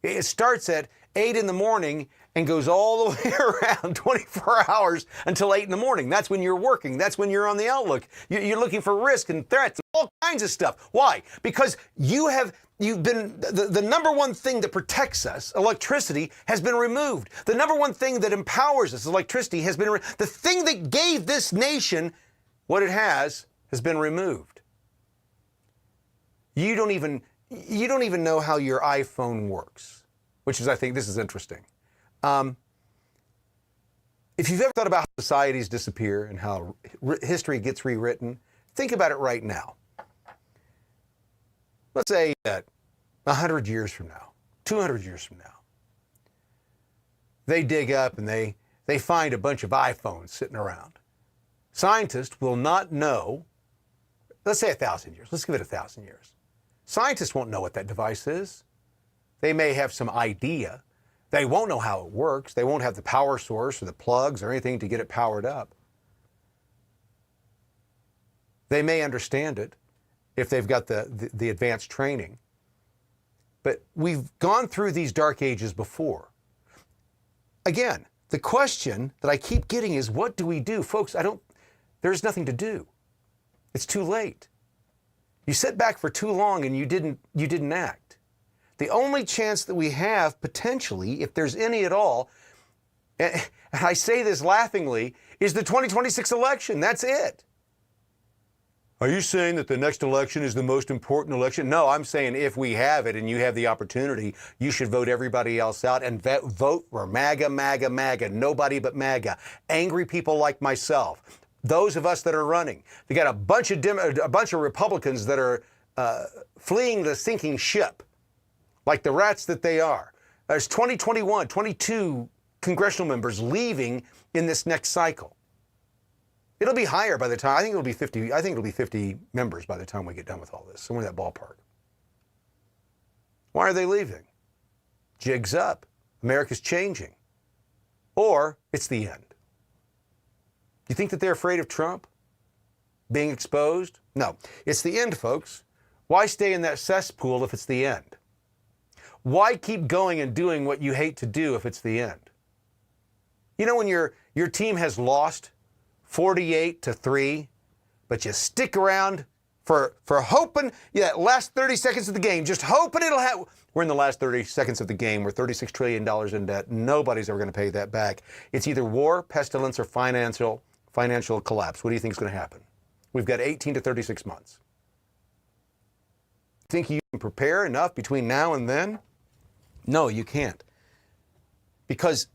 Speaker 1: It starts at 8 in the morning and goes all the way around 24 hours until 8 in the morning. That's when you're working. That's when you're on the outlook. You're looking for risk and threats, all kinds of stuff. Why? Because you've been, the number one thing that protects us, electricity, has been removed. The number one thing that empowers us, electricity, has been, the thing that gave this nation what it has been removed. You don't even know how your iPhone works, which is, I think, this is interesting. If you've ever thought about how societies disappear and how history gets rewritten, think about it right now. Let's say that 100 years from now, 200 years from now, they dig up and they find a bunch of iPhones sitting around. Scientists will not know, let's say 1,000 years. Let's give it 1,000 years. Scientists won't know what that device is. They may have some idea. They won't know how it works. They won't have the power source or the plugs or anything to get it powered up. They may understand it if they've got the advanced training. But we've gone through these dark ages before. Again, the question that I keep getting is, what do we do? Folks, there's nothing to do. It's too late. You sit back for too long and you didn't act. The only chance that we have, potentially, if there's any at all, and I say this laughingly, is the 2026 election. That's it. Are you saying that the next election is the most important election? No, I'm saying if we have it and you have the opportunity, you should vote everybody else out and vote for MAGA, MAGA, MAGA, nobody but MAGA. Angry people like myself. Those of us that are running. They got a bunch of Republicans that are fleeing the sinking ship, like the rats that they are. There's 22 congressional members leaving in this next cycle. It'll be higher by the time, I think it'll be 50 members by the time we get done with all this, somewhere in that ballpark. Why are they leaving? Jig's up. America's changing. Or it's the end. You think that they're afraid of Trump being exposed? No. It's the end, folks. Why stay in that cesspool if it's the end? Why keep going and doing what you hate to do if it's the end? You know when your team has lost 48-3, but you stick around for hoping, last 30 seconds of the game, just hoping it'll happen. We're in the last 30 seconds of the game. We're $36 trillion in debt. Nobody's ever going to pay that back. It's either war, pestilence, or financial collapse. What do you think is going to happen? We've got 18 to 36 months. Think you can prepare enough between now and then? No, you can't. Because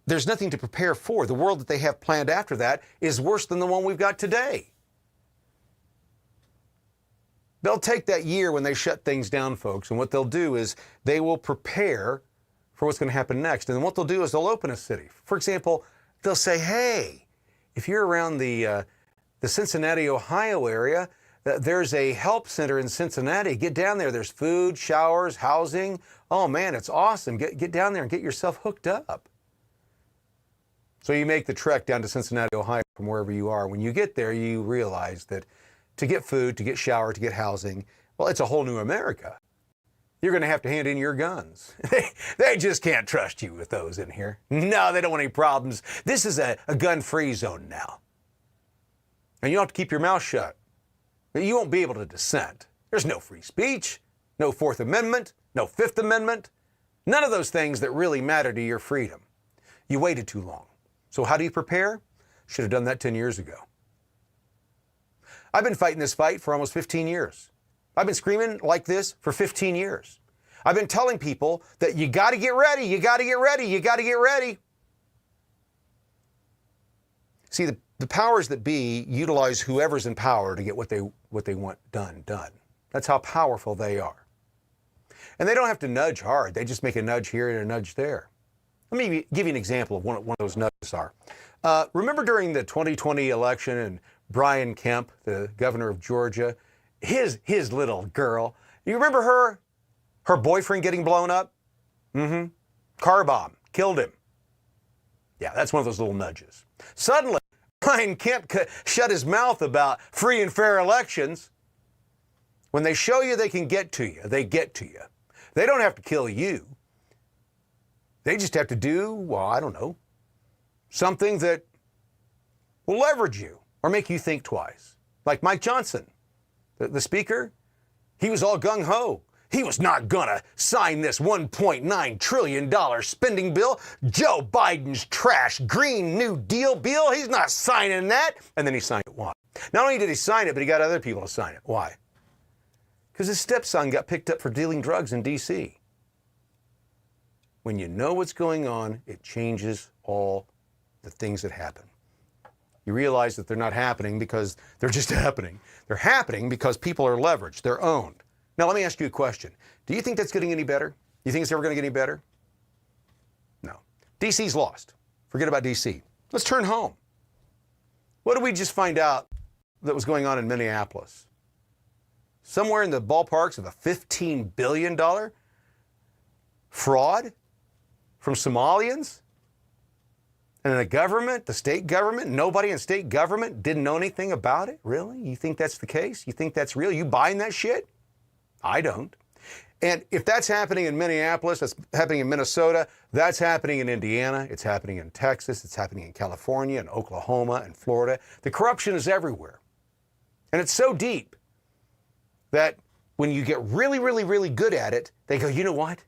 Speaker 1: there's nothing to prepare for. The world that they have planned after that is worse than the one we've got today. They'll take that year when they shut things down, folks, and what they'll do is they will prepare for what's going to happen next. And then what they'll do is they'll open a city. For example, they'll say, hey, if you're around the Cincinnati, Ohio area, there's a help center in Cincinnati. Get down there. There's food, showers, housing. Oh, man, it's awesome. Get down there and get yourself hooked up. So you make the trek down to Cincinnati, Ohio from wherever you are. When you get there, you realize that to get food, to get shower, to get housing, well, it's a whole new America. You're going to have to hand in your guns. They just can't trust you with those in here. No, they don't want any problems. This is a gun-free zone now. And you don't have to keep your mouth shut. You won't be able to dissent. There's no free speech, no Fourth Amendment, no Fifth Amendment, none of those things that really matter to your freedom. You waited too long. So how do you prepare? Should have done that 10 years ago. I've been fighting this fight for almost 15 years. I've been screaming like this for 15 years. I've been telling people that you got to get ready, you got to get ready, you got to get ready. See, the powers that be utilize whoever's in power to get what they want done. That's how powerful they are. And they don't have to nudge hard. They just make a nudge here and a nudge there. Let me give you an example of one of those nudges are. Remember during the 2020 election and Brian Kemp, the governor of Georgia, his little girl, you remember her boyfriend getting blown up? Car bomb, killed him. Yeah, that's one of those little nudges. Suddenly, Brian Kemp shut his mouth about free and fair elections. When they show you they can get to you, they get to you. They don't have to kill you. They just have to do, well, I don't know, something that will leverage you or make you think twice. Like Mike Johnson, the speaker, he was all gung-ho. He was not gonna sign this $1.9 trillion spending bill. Joe Biden's trash Green New Deal bill. He's not signing that. And then he signed it. Why? Not only did he sign it, but he got other people to sign it. Why? Because his stepson got picked up for dealing drugs in D.C. When you know what's going on, it changes all the things that happen. You realize that they're not happening because they're just happening. They're happening because people are leveraged. They're owned. Now, let me ask you a question. Do you think that's getting any better? You think it's ever going to get any better? No. D.C.'s lost. Forget about D.C. Let's turn home. What did we just find out that was going on in Minneapolis? Somewhere in the ballparks of a $15 billion fraud from Somalians? And the government, the state government, nobody in state government didn't know anything about it? Really? You think that's the case? You think that's real? You buying that shit? I don't. And if that's happening in Minneapolis, that's happening in Minnesota, that's happening in Indiana, it's happening in Texas, it's happening in California and Oklahoma and Florida. The corruption is everywhere. And it's so deep that when you get really, really, really good at it, they go, you know what?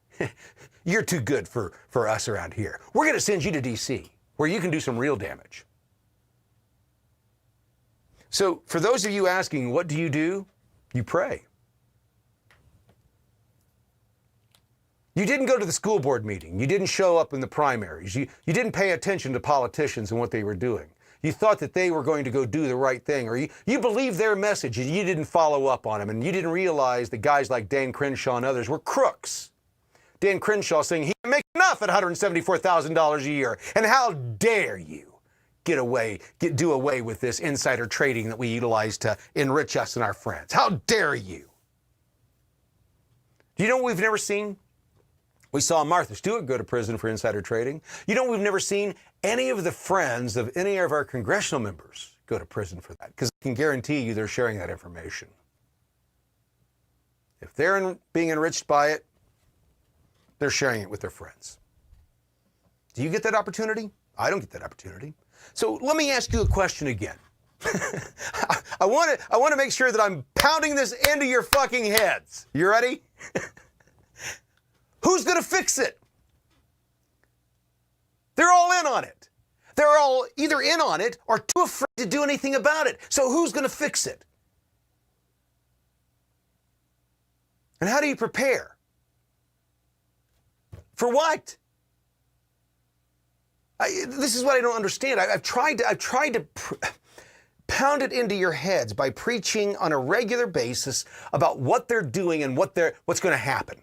Speaker 1: You're too good for us around here. We're going to send you to D.C., where you can do some real damage. So for those of you asking, what do? You pray. You didn't go to the school board meeting. You didn't show up in the primaries. You didn't pay attention to politicians and what they were doing. You thought that they were going to go do the right thing, or you believed their message and you didn't follow up on them, and you didn't realize that guys like Dan Crenshaw and others were crooks. Dan Crenshaw saying he can make enough at $174,000 a year. And how dare you do away with this insider trading that we utilize to enrich us and our friends? How dare you? Do you know what we've never seen? We saw Martha Stewart go to prison for insider trading. You know, we've never seen any of the friends of any of our congressional members go to prison for that, because I can guarantee you they're sharing that information. If they're being enriched by it, they're sharing it with their friends. Do you get that opportunity? I don't get that opportunity. So let me ask you a question again. I want to make sure that I'm pounding this into your fucking heads. You ready? Who's going to fix it? They're all in on it. They're all either in on it or too afraid to do anything about it. So who's going to fix it? And how do you prepare? For what? This is what I don't understand. I've tried to pound it into your heads by preaching on a regular basis about what they're doing and what's going to happen.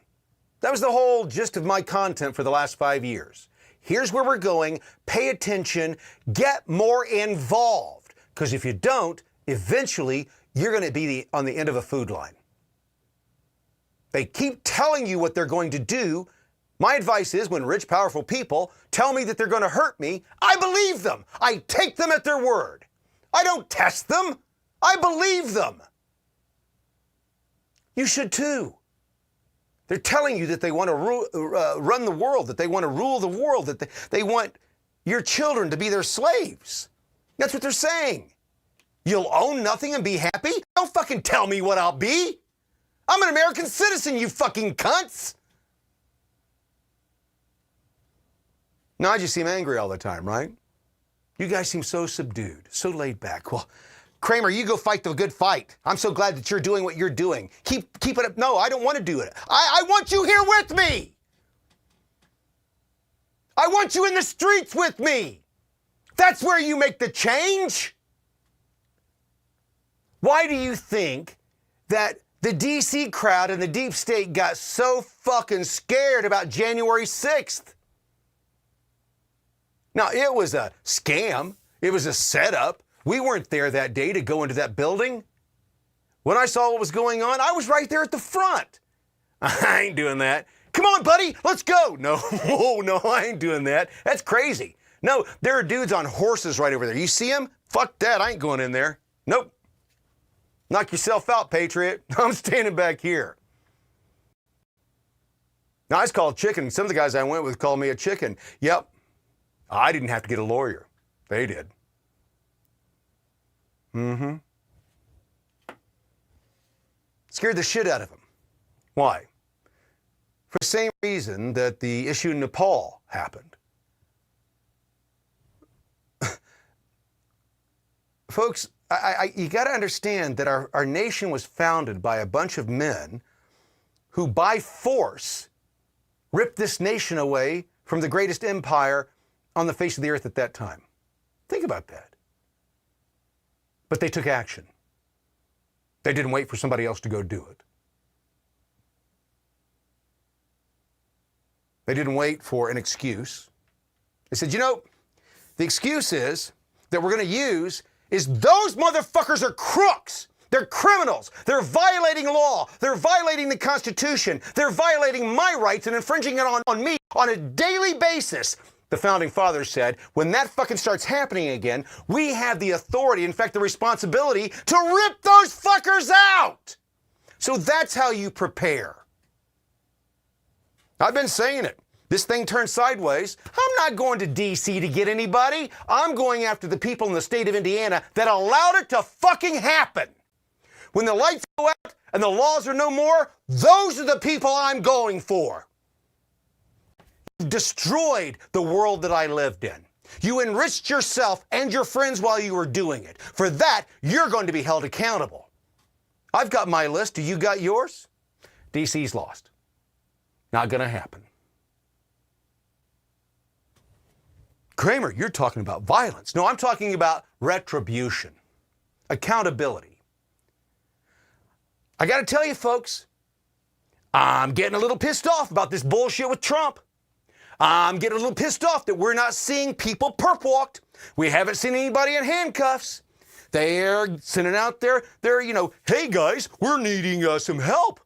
Speaker 1: That was the whole gist of my content for the last 5 years. Here's where we're going. Pay attention. Get more involved. Because if you don't, eventually you're going to be on the end of a food line. They keep telling you what they're going to do. My advice is when rich, powerful people tell me that they're going to hurt me, I believe them. I take them at their word. I don't test them. I believe them. You should too. They're telling you that they want to run the world, that they want to rule the world, that they want your children to be their slaves. That's what they're saying. You'll own nothing and be happy? Don't fucking tell me what I'll be. I'm an American citizen, you fucking cunts. Now I just seem angry all the time, right? You guys seem so subdued, so laid back. Well, Kramer, you go fight the good fight. I'm so glad that you're doing what you're doing. Keep it up. No, I don't want to do it. I want you here with me. I want you in the streets with me. That's where you make the change. Why do you think that the DC crowd and the deep state got so fucking scared about January 6th? Now, it was a scam. It was a setup. We weren't there that day to go into that building. When I saw what was going on, I was right there at the front. I ain't doing that. Come on, buddy, let's go. No, I ain't doing that. That's crazy. No, there are dudes on horses right over there. You see them? Fuck that, I ain't going in there. Nope. Knock yourself out, Patriot. I'm standing back here. Now, I was called chicken. Some of the guys I went with called me a chicken. Yep. I didn't have to get a lawyer. They did. Scared the shit out of them. Why? For the same reason that the issue in Nepal happened. Folks, you got to understand that our nation was founded by a bunch of men who, by force, ripped this nation away from the greatest empire on the face of the earth at that time. Think about that. But they took action. They didn't wait for somebody else to go do it. They didn't wait for an excuse. They said, you know, the excuse is that we're going to use is those motherfuckers are crooks. They're criminals. They're violating law. They're violating the Constitution. They're violating my rights and infringing it on me on a daily basis. The Founding Fathers said, when that fucking starts happening again, we have the authority, in fact, the responsibility to rip those fuckers out. So that's how you prepare. I've been saying it. This thing turned sideways. I'm not going to D.C. to get anybody. I'm going after the people in the state of Indiana that allowed it to fucking happen. When the lights go out and the laws are no more, those are the people I'm going for. You destroyed the world that I lived in. You enriched yourself and your friends while you were doing it. For that, you're going to be held accountable. I've got my list. Do you got yours? DC's lost. Not going to happen. Kramer, you're talking about violence. No, I'm talking about retribution, accountability. I got to tell you, folks, I'm getting a little pissed off about this bullshit with Trump. I'm getting a little pissed off that we're not seeing people perp walked. We haven't seen anybody in handcuffs. They're sending out their hey guys, we're needing some help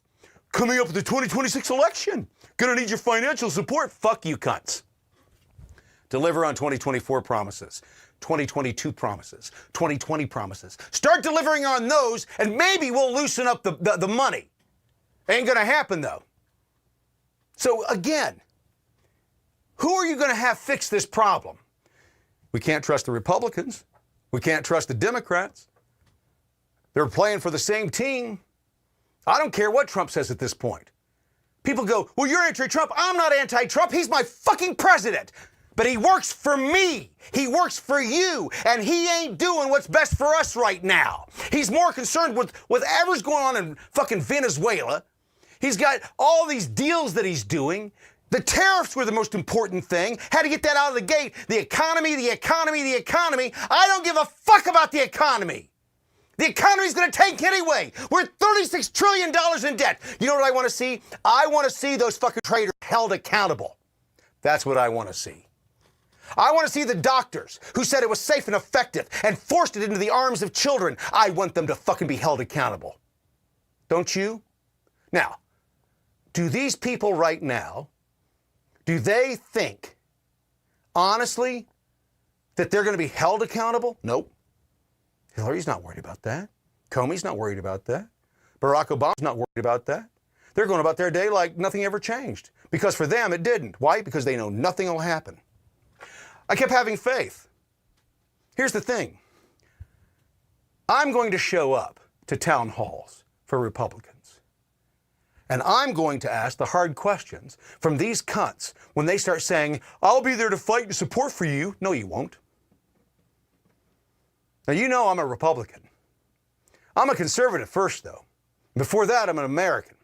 Speaker 1: coming up with the 2026 election. Gonna need your financial support. Fuck you cunts. Deliver on 2024 promises, 2022 promises, 2020 promises. Start delivering on those and maybe we'll loosen up the money. Ain't gonna happen though. So again, who are you going to have fix this problem? We can't trust the Republicans. We can't trust the Democrats. They're playing for the same team. I don't care what Trump says at this point. People go, well, you're anti-Trump. I'm not anti-Trump. He's my fucking president. But he works for me. He works for you. And he ain't doing what's best for us right now. He's more concerned with whatever's going on in fucking Venezuela. He's got all these deals that he's doing. The tariffs were the most important thing. Had to get that out of the gate. The economy, the economy, the economy. I don't give a fuck about the economy. The economy's going to tank anyway. We're $36 trillion in debt. You know what I want to see? I want to see those fucking traitors held accountable. That's what I want to see. I want to see the doctors who said it was safe and effective and forced it into the arms of children. I want them to fucking be held accountable. Don't you? Now, do these people right now, do they think, honestly, that they're going to be held accountable? Nope. Hillary's not worried about that. Comey's not worried about that. Barack Obama's not worried about that. They're going about their day like nothing ever changed. Because for them, it didn't. Why? Because they know nothing will happen. I kept having faith. Here's the thing. I'm going to show up to town halls for Republicans. And I'm going to ask the hard questions from these cunts when they start saying, I'll be there to fight and support for you. No, you won't. Now, you know I'm a Republican. I'm a conservative first, though. Before that, I'm an American.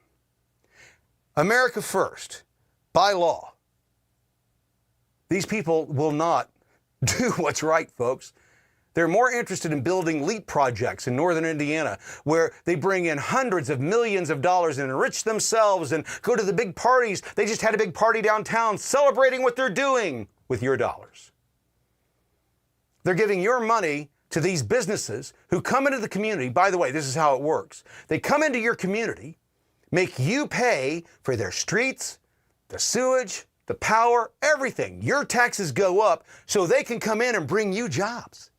Speaker 1: America first, by law. These people will not do what's right, folks. They're more interested in building LEAP projects in northern Indiana, where they bring in hundreds of millions of dollars and enrich themselves and go to the big parties. They just had a big party downtown celebrating what they're doing with your dollars. They're giving your money to these businesses who come into the community. By the way, this is how it works. They come into your community, make you pay for their streets, the sewage, the power, everything. Your taxes go up so they can come in and bring you jobs.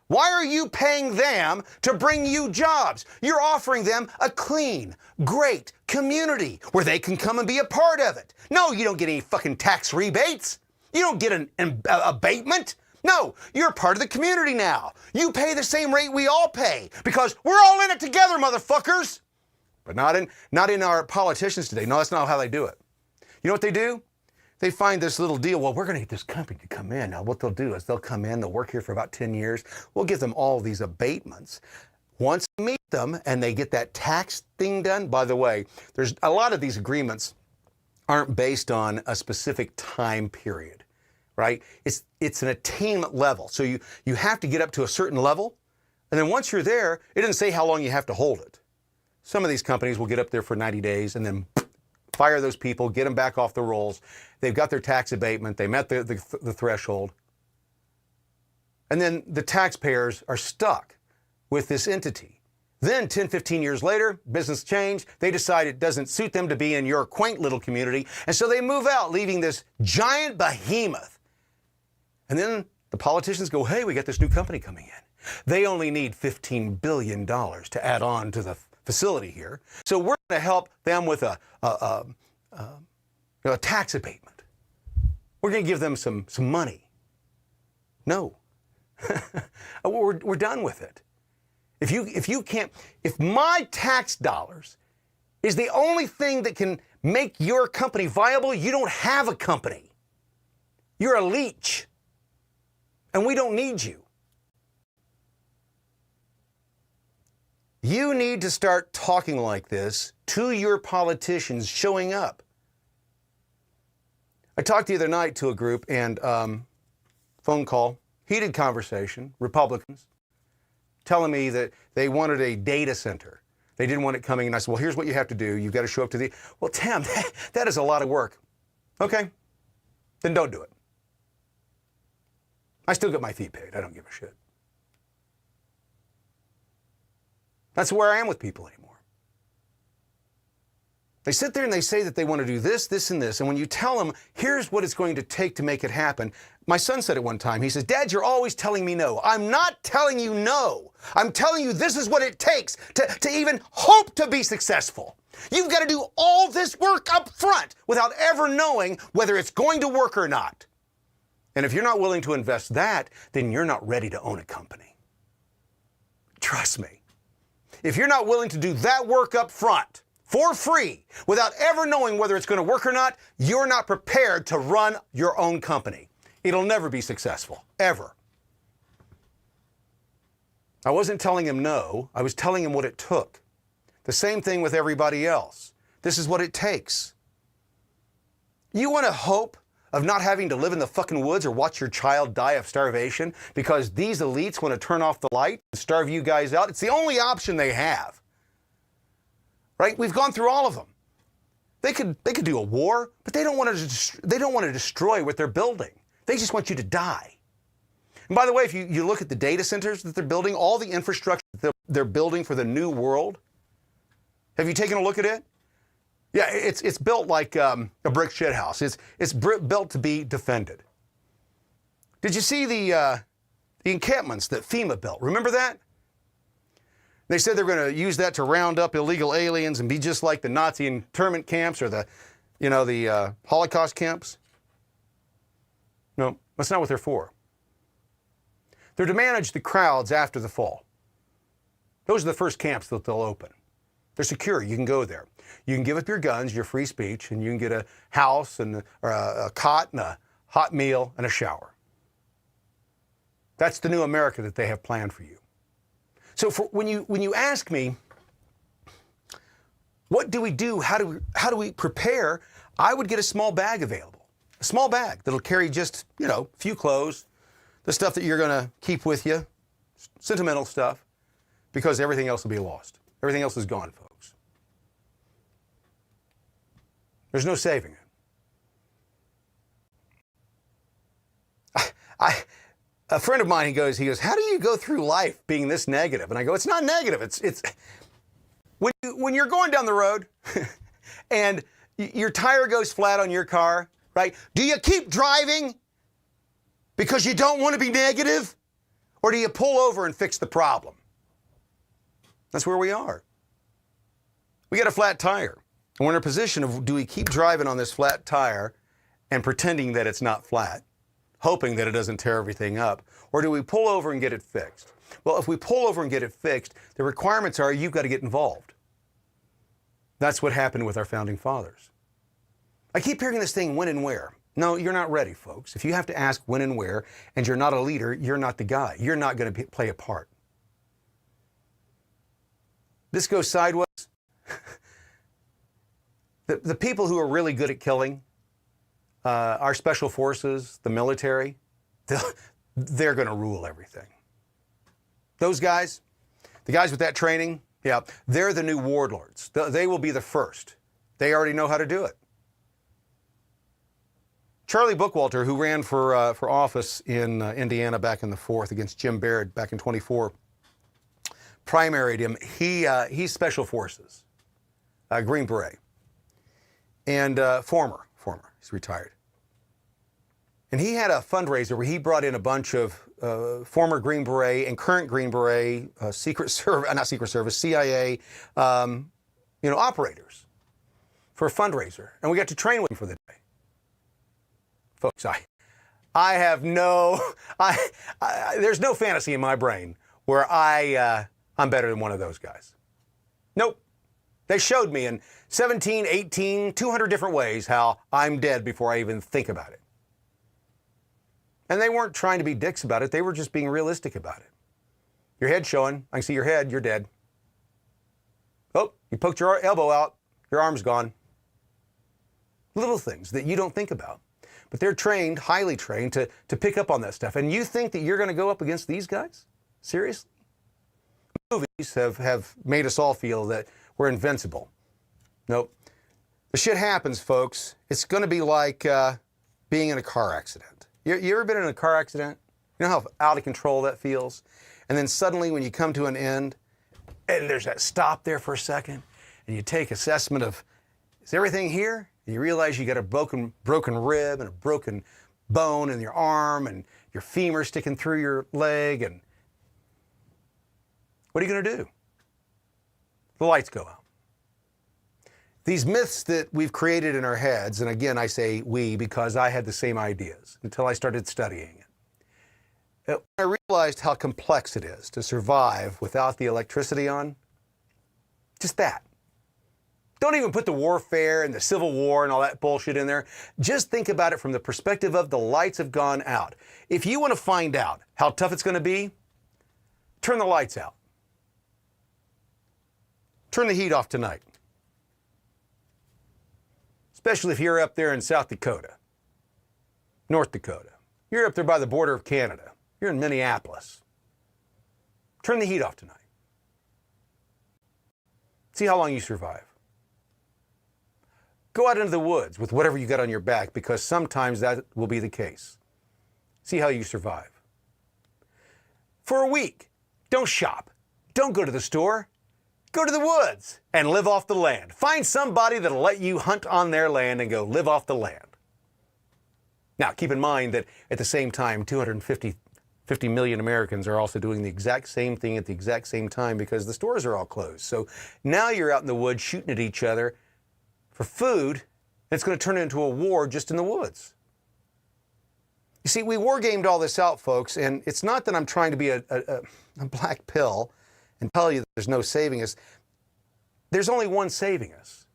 Speaker 1: Why are you paying them to bring you jobs? You're offering them a clean, great community where they can come and be a part of it. No, you don't get any fucking tax rebates. You don't get an abatement. No, you're part of the community now. You pay the same rate we all pay because we're all in it together, motherfuckers. But not in our politicians today. No, that's not how they do it. You know what they do? They find this little deal. Well, we're going to get this company to come in. Now, what they'll do is they'll come in, they'll work here for about 10 years. We'll give them all these abatements. Once we meet them and they get that tax thing done, by the way, there's a lot of these agreements aren't based on a specific time period, right? It's an attainment level. So you have to get up to a certain level. And then once you're there, it doesn't say how long you have to hold it. Some of these companies will get up there for 90 days and then fire those people, get them back off the rolls. They've got their tax abatement. They met the threshold. And then the taxpayers are stuck with this entity. Then 10, 15 years later, business changed. They decide it doesn't suit them to be in your quaint little community. And so they move out, leaving this giant behemoth. And then the politicians go, hey, we got this new company coming in. They only need $15 billion to add on to the facility here. So we're going to help them with a tax abatement. We're going to give them some money. No. we're done with it. If my tax dollars is the only thing that can make your company viable, you don't have a company. You're a leech. And we don't need you. You need to start talking like this to your politicians showing up. I talked the other night to a group and phone call, heated conversation, Republicans, telling me that they wanted a data center. They didn't want it coming. And I said, well, here's what you have to do. You've got to show up to the... Well, Tim, that is a lot of work. Okay, then don't do it. I still get my fee paid. I don't give a shit. That's where I am with people anymore. They sit there and they say that they want to do this, this, and this. And when you tell them, here's what it's going to take to make it happen. My son said it one time. He says, Dad, you're always telling me no. I'm not telling you no. I'm telling you this is what it takes to even hope to be successful. You've got to do all this work up front without ever knowing whether it's going to work or not. And if you're not willing to invest that, then you're not ready to own a company. Trust me. If you're not willing to do that work up front for free without ever knowing whether it's going to work or not, you're not prepared to run your own company. It'll never be successful, ever. I wasn't telling him no. I was telling him what it took. The same thing with everybody else. This is what it takes. You want to hope of not having to live in the fucking woods or watch your child die of starvation because these elites want to turn off the light and starve you guys out? It's the only option they have. Right? We've gone through all of them. They could do a war, but they don't want to destroy what they're building. They just want you to die. And by the way, if you look at the data centers that they're building, all the infrastructure that they're building for the new world, have you taken a look at it? Yeah, it's built like a brick shit house. It's built to be defended. Did you see the encampments that FEMA built? Remember that? They said they're going to use that to round up illegal aliens and be just like the Nazi internment camps or the Holocaust camps. No, that's not what they're for. They're to manage the crowds after the fall. Those are the first camps that they'll open. They're secure. You can go there. You can give up your guns, your free speech, and you can get a house and a cot and a hot meal and a shower. That's the new America that they have planned for you. So when you ask me, what do we do? How do we prepare? I would get a small bag available. A small bag that'll carry just, a few clothes, the stuff that you're going to keep with you, sentimental stuff, because everything else will be lost. Everything else is gone, folks. There's no saving it. A friend of mine, he goes, how do you go through life being this negative? And I go, it's not negative. It's when you're going down the road and your tire goes flat on your car, right? Do you keep driving because you don't want to be negative? Or do you pull over and fix the problem? That's where we are. We got a flat tire. And we're in a position of, do we keep driving on this flat tire and pretending that it's not flat, hoping that it doesn't tear everything up? Or do we pull over and get it fixed? Well, if we pull over and get it fixed, the requirements are you've got to get involved. That's what happened with our founding fathers. I keep hearing this thing, when and where. No, you're not ready, folks. If you have to ask when and where, and you're not a leader, you're not the guy. You're not going to play a part. This goes sideways. The people who are really good at killing, our special forces, the military, they're going to rule everything. Those guys, the guys with that training, yeah, they're the new warlords. They will be the first. They already know how to do it. Charlie Bookwalter, who ran for office in Indiana back in the 4th against Jim Baird back in 24, primaried him. He's special forces, Green Beret. And former, he's retired. And he had a fundraiser where he brought in a bunch of former Green Beret and current Green Beret, CIA, operators for a fundraiser. And we got to train with him for the day. Folks, I have there's no fantasy in my brain where I'm better than one of those guys. Nope. They showed me in 17, 18, 200 different ways how I'm dead before I even think about it. And they weren't trying to be dicks about it. They were just being realistic about it. Your head's showing. I can see your head. You're dead. Oh, you poked your elbow out. Your arm's gone. Little things that you don't think about. But they're trained, highly trained, to pick up on that stuff. And you think that you're going to go up against these guys? Seriously? Movies have made us all feel that we're invincible. Nope. The shit happens, folks. It's going to be like being in a car accident. You ever been in a car accident? You know how out of control that feels? And then suddenly when you come to an end, and there's that stop there for a second, and you take assessment of, is everything here? And you realize you got a broken rib and a broken bone in your arm and your femur sticking through your leg, and what are you going to do? The lights go out. These myths that we've created in our heads, and again, I say we because I had the same ideas until I started studying it. I realized how complex it is to survive without the electricity on. Just that. Don't even put the warfare and the Civil War and all that bullshit in there. Just think about it from the perspective of the lights have gone out. If you want to find out how tough it's going to be, turn the lights out. Turn the heat off tonight. Especially if you're up there in South Dakota, North Dakota. You're up there by the border of Canada. You're in Minneapolis. Turn the heat off tonight. See how long you survive. Go out into the woods with whatever you got on your back, because sometimes that will be the case. See how you survive. For a week, don't shop. Don't go to the store. Go to the woods and live off the land. Find somebody that'll let you hunt on their land and go live off the land. Now, keep in mind that at the same time, 250 million Americans are also doing the exact same thing at the exact same time because the stores are all closed. So now you're out in the woods shooting at each other for food, and it's going to turn into a war just in the woods. You see, we war gamed all this out, folks, and it's not that I'm trying to be a black pill and tell you that there's no saving us. There's only one saving us.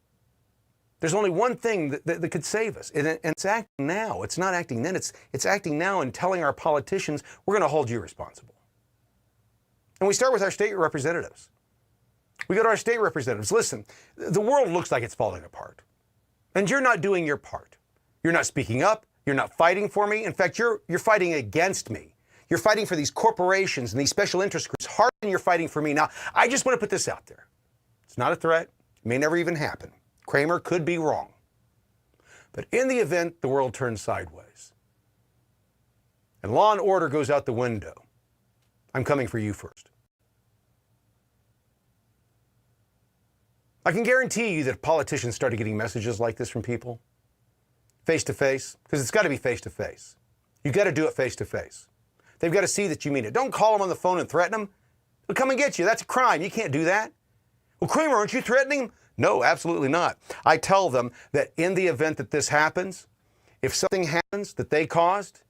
Speaker 1: There's only one thing that could save us, and it's acting now. It's not acting then. It's acting now and telling our politicians, we're going to hold you responsible. And we start with our state representatives. We go to our state representatives. Listen, the world looks like it's falling apart. And you're not doing your part. You're not speaking up. You're not fighting for me. In fact, you're fighting against me. You're fighting for these corporations and these special interest groups harder than you're fighting for me. Now, I just want to put this out there. It's not a threat. It may never even happen. Cramer could be wrong. But in the event the world turns sideways and law and order goes out the window, I'm coming for you first. I can guarantee you that if politicians started getting messages like this from people, face to face, because it's got to be face to face. You've got to do it face to face. They've got to see that you mean it. Don't call them on the phone and threaten them. They'll come and get you. That's a crime. You can't do that. Well, Cramer, aren't you threatening them? No, absolutely not. I tell them that in the event that this happens, if something happens that they caused,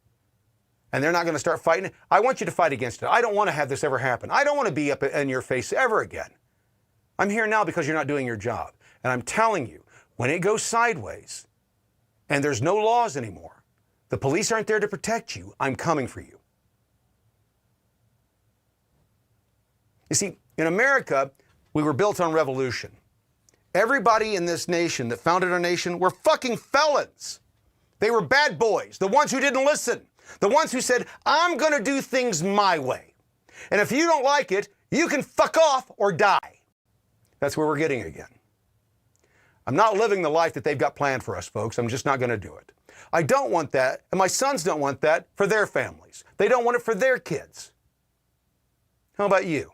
Speaker 1: and they're not going to start fighting it, I want you to fight against it. I don't want to have this ever happen. I don't want to be up in your face ever again. I'm here now because you're not doing your job. And I'm telling you, when it goes sideways and there's no laws anymore, the police aren't there to protect you, I'm coming for you. You see, in America, we were built on revolution. Everybody in this nation that founded our nation were fucking felons. They were bad boys, the ones who didn't listen, the ones who said, I'm going to do things my way. And if you don't like it, you can fuck off or die. That's where we're getting again. I'm not living the life that they've got planned for us, folks. I'm just not going to do it. I don't want that, and my sons don't want that for their families. They don't want it for their kids. How about you?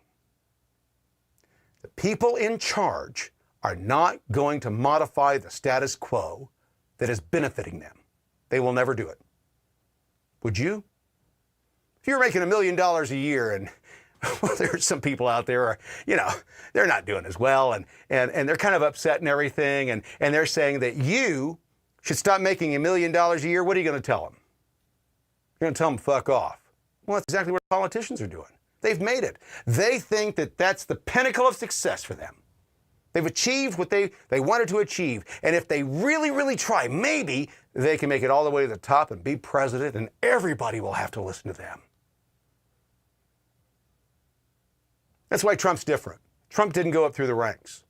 Speaker 1: The people in charge are not going to modify the status quo that is benefiting them. They will never do it. Would you? If you're making $1 million a year and well, there's some people out there, they're not doing as well, and they're kind of upset and everything, and they're saying that you should stop making $1 million a year. What are you going to tell them? You're going to tell them, fuck off. Well, that's exactly what politicians are doing. They've made it. They think that that's the pinnacle of success for them. They've achieved what they wanted to achieve, and if they really, really try, maybe they can make it all the way to the top and be president, and everybody will have to listen to them. That's why Trump's different. Trump didn't go up through the ranks.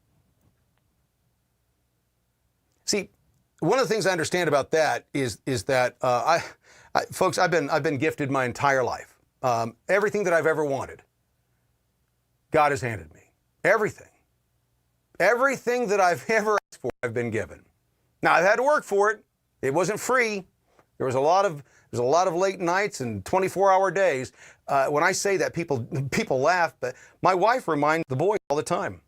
Speaker 1: See, one of the things I understand about that is that folks, I've been gifted my entire life. Everything that I've ever wanted, God has handed me. Everything. Everything that I've ever asked for, I've been given. Now, I've had to work for it. It wasn't free. There was a lot of late nights and 24-hour days. When I say that, people laugh, but my wife reminds the boys all the time.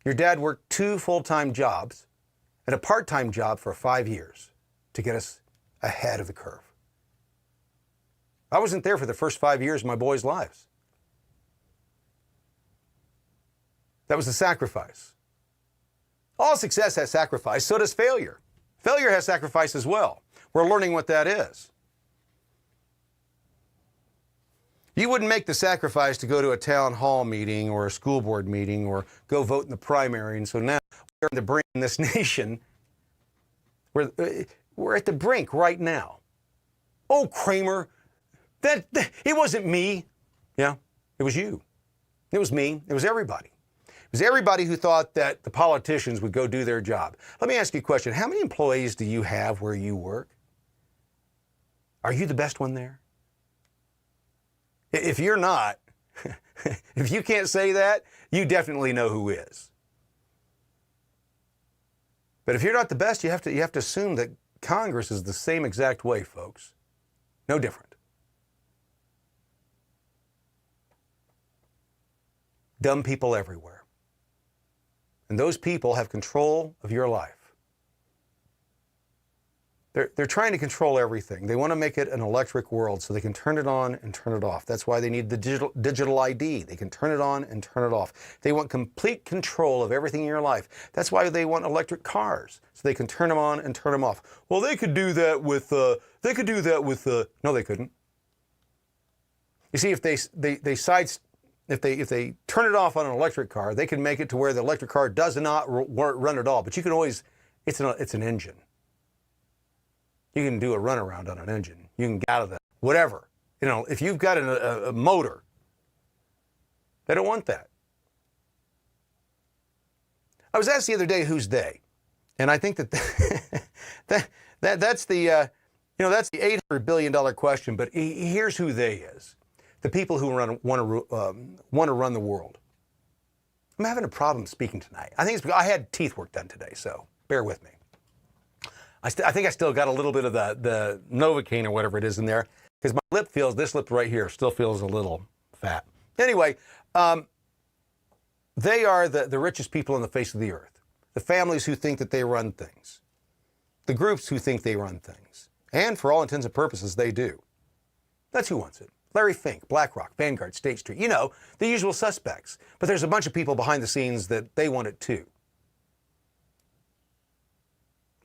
Speaker 1: Your dad worked 2 full-time jobs and a part-time job for 5 years to get us ahead of the curve. I wasn't there for the first 5 years of my boys' lives. That was the sacrifice. All success has sacrifice, so does failure. Failure has sacrifice as well. We're learning what that is. You wouldn't make the sacrifice to go to a town hall meeting or a school board meeting or go vote in the primary. And so now we're at the brink in this nation. We're at the brink right now. Oh, Kramer, that it wasn't me. Yeah, it was you. It was me. It was everybody. It was everybody who thought that the politicians would go do their job. Let me ask you a question. How many employees do you have where you work? Are you the best one there? If you're not, if you can't say that, you definitely know who is. But if you're not the best, you have to assume that Congress is the same exact way, folks. No different. Dumb people everywhere. And those people have control of your life. They're trying to control everything. They want to make it an electric world so they can turn it on and turn it off. That's why they need the digital ID. They can turn it on and turn it off. They want complete control of everything in your life. That's why they want electric cars, so they can turn them on and turn them off. Well, they could do that with, no, they couldn't. You see, if they turn it off on an electric car, they can make it to where the electric car does not run at all. But you can always, it's an engine. You can do a runaround on an engine. You can get out of that, whatever. You know, if you've got a motor, they don't want that. I was asked the other day, who's they? And I think that's the $800 billion question. But here's who they is: the people who want to run the world. I'm having a problem speaking tonight. I think I had teeth work done today, so bear with me. I think I still got a little bit of the Novocaine or whatever it is in there, because my this lip right here still feels a little fat. Anyway, they are the richest people on the face of the earth. The families who think that they run things. The groups who think they run things. And for all intents and purposes, they do. That's who wants it. Larry Fink, BlackRock, Vanguard, State Street. You know, the usual suspects. But there's a bunch of people behind the scenes that they want it too.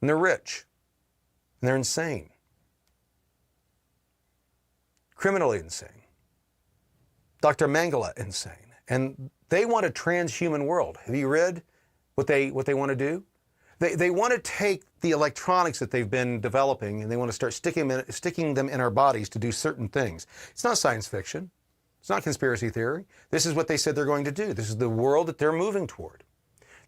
Speaker 1: And they're rich. And they're insane. Criminally insane. Dr. Mengele insane. And they want a transhuman world. Have you read what they want to do? They want to take the electronics that they've been developing and they want to start sticking them in our bodies to do certain things. It's not science fiction. It's not conspiracy theory. This is what they said they're going to do. This is the world that they're moving toward.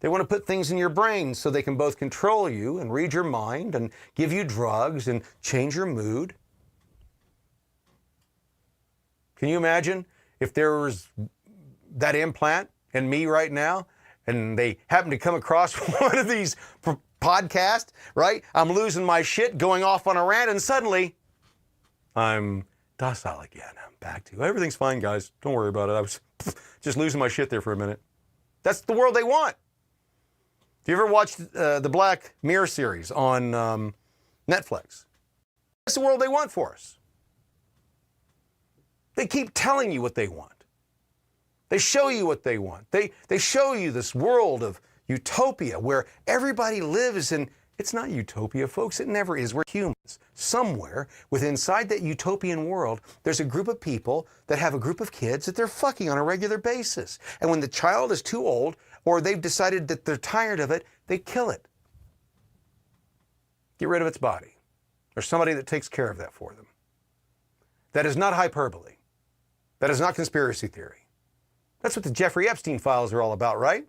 Speaker 1: They want to put things in your brain so they can both control you and read your mind and give you drugs and change your mood. Can you imagine if there was that implant in me right now and they happen to come across one of these podcasts, right? I'm losing my shit, going off on a rant, and suddenly I'm docile again. I'm back to everything's fine, guys. Don't worry about it. I was just losing my shit there for a minute. That's the world they want. Have you ever watched the Black Mirror series on Netflix? That's the world they want for us. They keep telling you what they want. They show you what they want. They show you this world of utopia where everybody lives in, it's not utopia, folks. It never is. We're humans. Somewhere inside that utopian world, there's a group of people that have a group of kids that they're fucking on a regular basis. And when the child is too old, or they've decided that they're tired of it, they kill it. Get rid of its body. There's somebody that takes care of that for them. That is not hyperbole. That is not conspiracy theory. That's what the Jeffrey Epstein files are all about, right?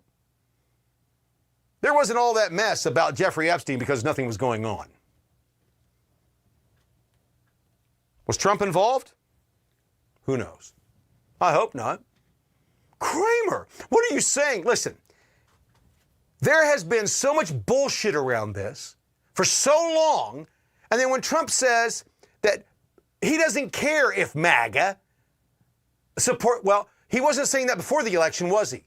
Speaker 1: There wasn't all that mess about Jeffrey Epstein because nothing was going on. Was Trump involved? Who knows? I hope not. Kramer, what are you saying? Listen, there has been so much bullshit around this for so long, and then when Trump says that he doesn't care if MAGA support, well, he wasn't saying that before the election, was he?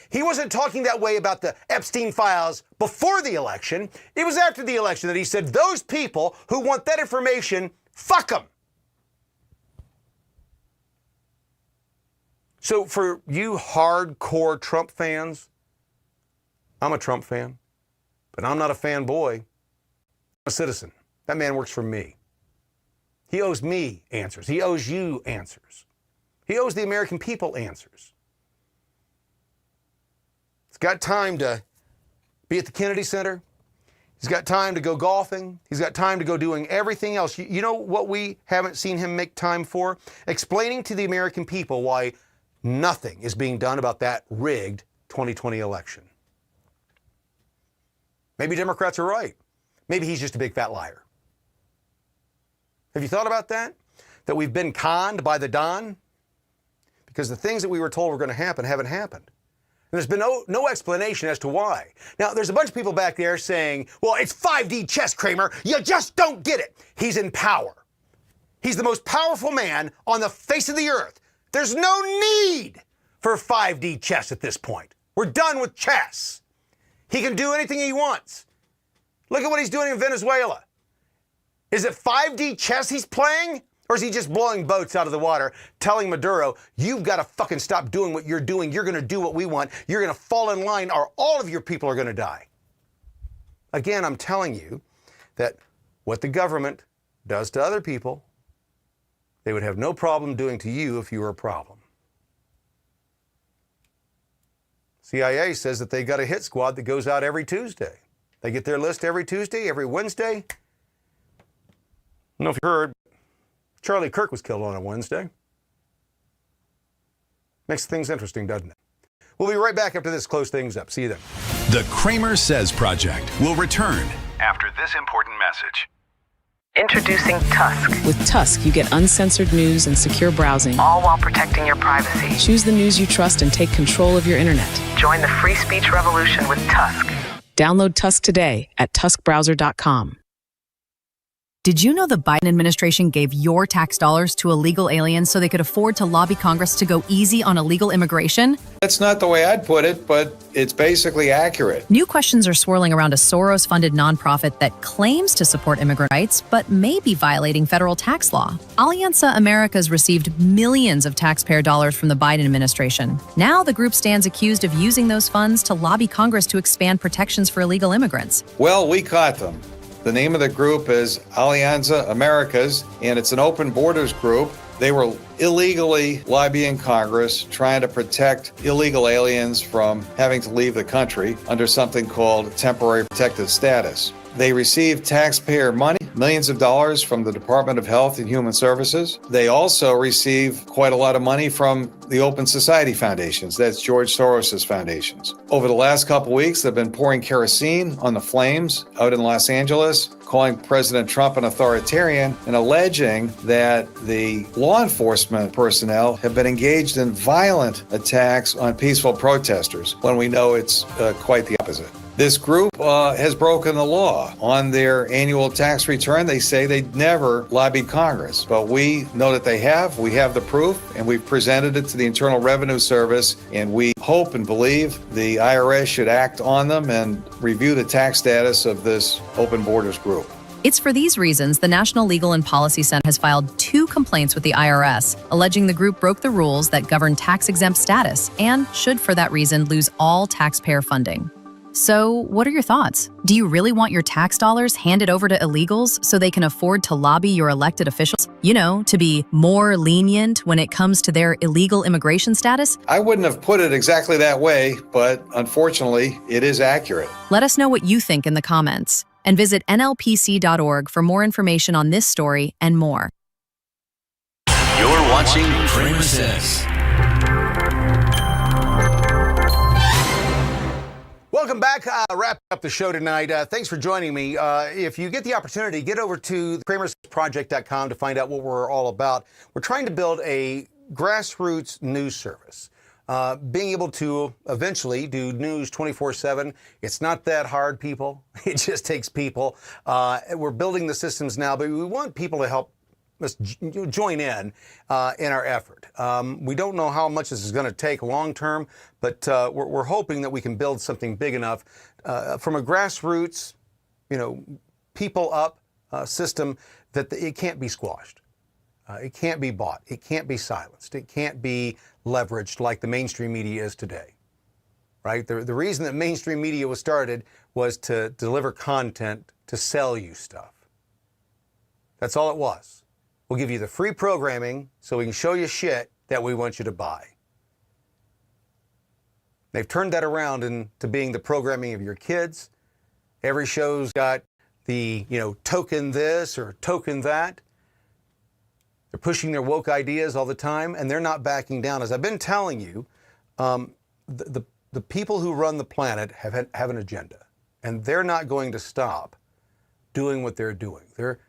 Speaker 1: He wasn't talking that way about the Epstein files before the election. It was after the election that he said, those people who want that information, fuck them. So for you hardcore Trump fans, I'm a Trump fan. But I'm not a fanboy. I'm a citizen. That man works for me. He owes me answers. He owes you answers. He owes the American people answers. He's got time to be at the Kennedy Center. He's got time to go golfing. He's got time to go doing everything else. You know what we haven't seen him make time for? Explaining to the American people why nothing is being done about that rigged 2020 election. Maybe Democrats are right. Maybe he's just a big fat liar. Have you thought about that? That we've been conned by the Don? Because the things that we were told were going to happen haven't happened. And there's been no explanation as to why. Now, there's a bunch of people back there saying, well, it's 5D chess, Kramer. You just don't get it. He's in power. He's the most powerful man on the face of the earth. There's no need for 5D chess at this point. We're done with chess. He can do anything he wants. Look at what he's doing in Venezuela. Is it 5D chess he's playing? Or is he just blowing boats out of the water, telling Maduro, you've got to fucking stop doing what you're doing. You're going to do what we want. You're going to fall in line or all of your people are going to die. Again, I'm telling you that what the government does to other people, they would have no problem doing to you if you were a problem. CIA says that they got a hit squad that goes out every Tuesday. They get their list every Tuesday, every Wednesday. I don't know if you heard, Charlie Kirk was killed on a Wednesday. Makes things interesting, doesn't it? We'll be right back after this. Close things up. See you then.
Speaker 11: The CramerSez Project will return
Speaker 3: after this important message.
Speaker 13: Introducing Tusk.
Speaker 14: With Tusk, you get uncensored news and secure browsing,
Speaker 13: all while protecting your privacy.
Speaker 14: Choose the news you trust and take control of your internet.
Speaker 13: Join the free speech revolution with Tusk.
Speaker 14: Download Tusk today at tuskbrowser.com.
Speaker 7: Did you know the Biden administration gave your tax dollars to illegal aliens so they could afford to lobby Congress to go easy on illegal immigration?
Speaker 12: That's not the way I'd put it, but it's basically accurate.
Speaker 7: New questions are swirling around a Soros-funded nonprofit that claims to support immigrant rights, but may be violating federal tax law. Alianza Americas received millions of taxpayer dollars from the Biden administration. Now the group stands accused of using those funds to lobby Congress to expand protections for illegal immigrants.
Speaker 12: Well, we caught them. The name of the group is Alianza Americas, and it's an open borders group. They were illegally lobbying Congress, trying to protect illegal aliens from having to leave the country under something called temporary protected status. They received taxpayer money, millions of dollars from the Department of Health and Human Services. They also receive quite a lot of money from the Open Society Foundations. That's George Soros's foundations. Over the last couple of weeks, they've been pouring kerosene on the flames out in Los Angeles, calling President Trump an authoritarian and alleging that the law enforcement personnel have been engaged in violent attacks on peaceful protesters, when we know it's quite the opposite. This group has broken the law. On their annual tax return, they say they never lobbied Congress, but we know that they have. We have the proof, and we've presented it to the Internal Revenue Service, and we hope and believe the IRS should act on them and review the tax status of this open borders group.
Speaker 7: It's for these reasons the National Legal and Policy Center has filed 2 complaints with the IRS, alleging the group broke the rules that govern tax-exempt status and should, for that reason, lose all taxpayer funding. So, what are your thoughts? Do you really want your tax dollars handed over to illegals so they can afford to lobby your elected officials? You know, to be more lenient when it comes to their illegal immigration status?
Speaker 12: I wouldn't have put it exactly that way, but unfortunately, it is accurate.
Speaker 7: Let us know what you think in the comments. And visit nlpc.org for more information on this story and more.
Speaker 11: You're watching CramerSez.
Speaker 1: Welcome back. Wrapping up the show tonight. Thanks for joining me. If you get the opportunity, get over to CramerSezProject.com to find out what we're all about. We're trying to build a grassroots news service. Being able to eventually do news 24/7. It's not that hard, people. It just takes people. We're building the systems now, but we want people to help us join in our effort. We don't know how much this is going to take long term, but we're hoping that we can build something big enough from a grassroots, people up system that it can't be squashed. It can't be bought. It can't be silenced. It can't be leveraged like the mainstream media is today. right? The reason that mainstream media was started was to deliver content to sell you stuff. That's all it was. We'll give you the free programming so we can show you shit that we want you to buy. They've turned that around into being the programming of your kids. Every show's got the, token this or token that. They're pushing their woke ideas all the time, and they're not backing down. As I've been telling you, the people who run the planet have an agenda, and they're not going to stop doing what they're doing. They're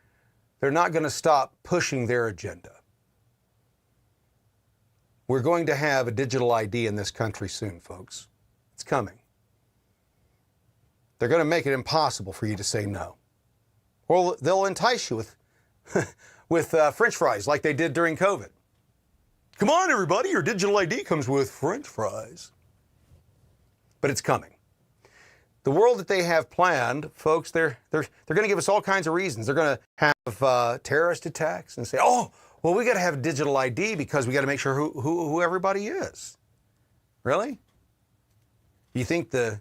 Speaker 1: not going to stop pushing their agenda. We're going to have a digital ID in this country soon, folks. It's coming. They're going to make it impossible for you to say no. Or they'll entice you with French fries like they did during COVID. Come on, everybody, your digital ID comes with French fries. But it's coming. The world that they have planned, folks, they're going to give us all kinds of reasons. They're going to have terrorist attacks and say, oh, well, we got to have a digital ID because we got to make sure who everybody is. Really? You think the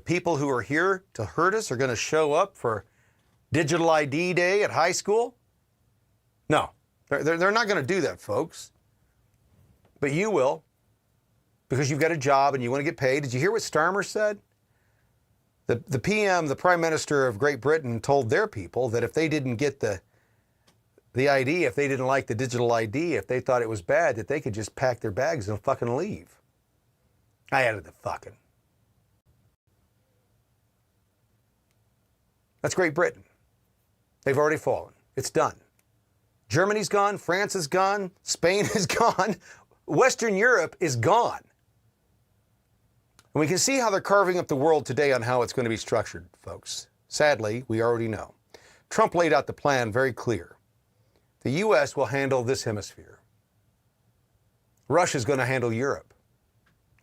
Speaker 1: people who are here to hurt us are going to show up for digital ID day at high school? No, they're not going to do that, folks. But you will, because you've got a job and you want to get paid. Did you hear what Starmer said? The PM, the Prime Minister of Great Britain, told their people that if they didn't get the ID, if they didn't like the digital ID, if they thought it was bad, that they could just pack their bags and fucking leave. I added the fucking. That's Great Britain. They've already fallen. It's done. Germany's gone. France is gone. Spain is gone. Western Europe is gone. And we can see how they're carving up the world today on how it's going to be structured, folks. Sadly, we already know. Trump laid out the plan very clear. The U.S. will handle this hemisphere. Russia's going to handle Europe.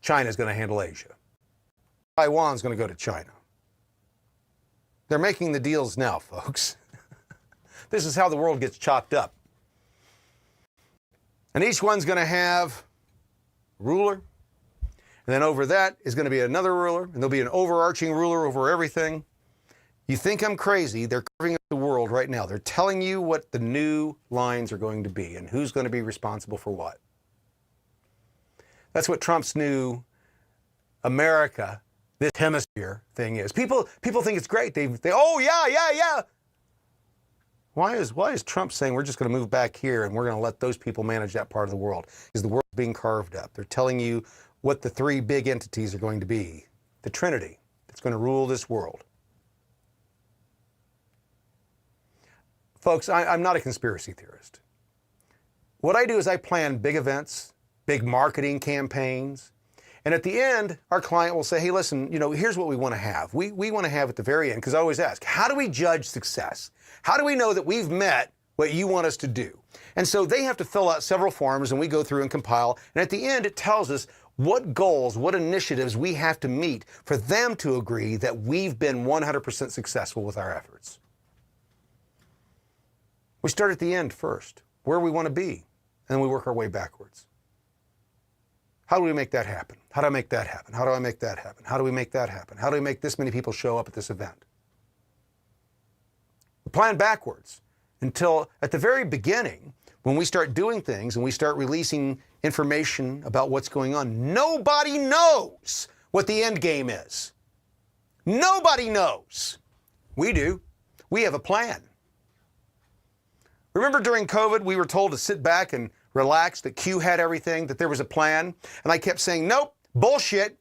Speaker 1: China's going to handle Asia. Taiwan's going to go to China. They're making the deals now, folks. This is how the world gets chopped up. And each one's going to have a ruler. And then over that is going to be another ruler. And there'll be an overarching ruler over everything. You think I'm crazy? They're carving up the world right now. They're telling you what the new lines are going to be and who's going to be responsible for what. That's what Trump's new America, this hemisphere thing is. People think it's great. They oh yeah. Why is Trump saying we're just going to move back here and we're going to let those people manage that part of the world? Because the world's being carved up. They're telling you what the three big entities are going to be. The Trinity that's going to rule this world. Folks, I'm not a conspiracy theorist. What I do is I plan big events, big marketing campaigns, and at the end, our client will say, hey, listen, here's what we want to have. We want to have at the very end, because I always ask, how do we judge success? How do we know that we've met what you want us to do? And so they have to fill out several forms, and we go through and compile, and at the end, it tells us what goals, what initiatives we have to meet for them to agree that we've been 100% successful with our efforts. We start at the end first, where we want to be, and then we work our way backwards. How do we make that happen? How do I make that happen? How do I make that happen? How do we make that happen? How do we make this many people show up at this event? We plan backwards until at the very beginning, when we start doing things and we start releasing information about what's going on, nobody knows what the end game is. Nobody knows. We do. We have a plan. Remember during COVID, we were told to sit back and relax, that Q had everything, that there was a plan. And I kept saying, nope, bullshit.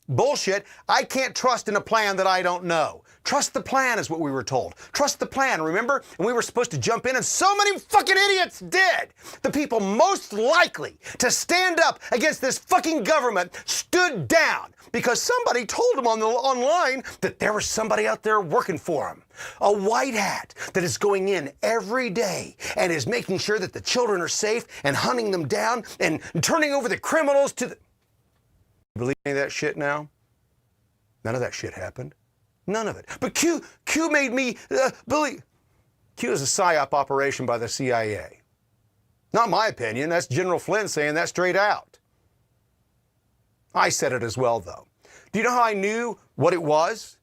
Speaker 1: I can't trust in a plan that I don't know. Trust the plan is what we were told. Trust the plan, remember? And we were supposed to jump in, and so many fucking idiots did. The people most likely to stand up against this fucking government stood down because somebody told them online that there was somebody out there working for them. A white hat that is going in every day and is making sure that the children are safe and hunting them down and turning over the criminals to the... Believe any of that shit now? None of that shit happened. None of it. But Q made me believe. Q is a PSYOP operation by the CIA. Not my opinion. That's General Flynn saying that straight out. I said it as well, though. Do you know how I knew what it was?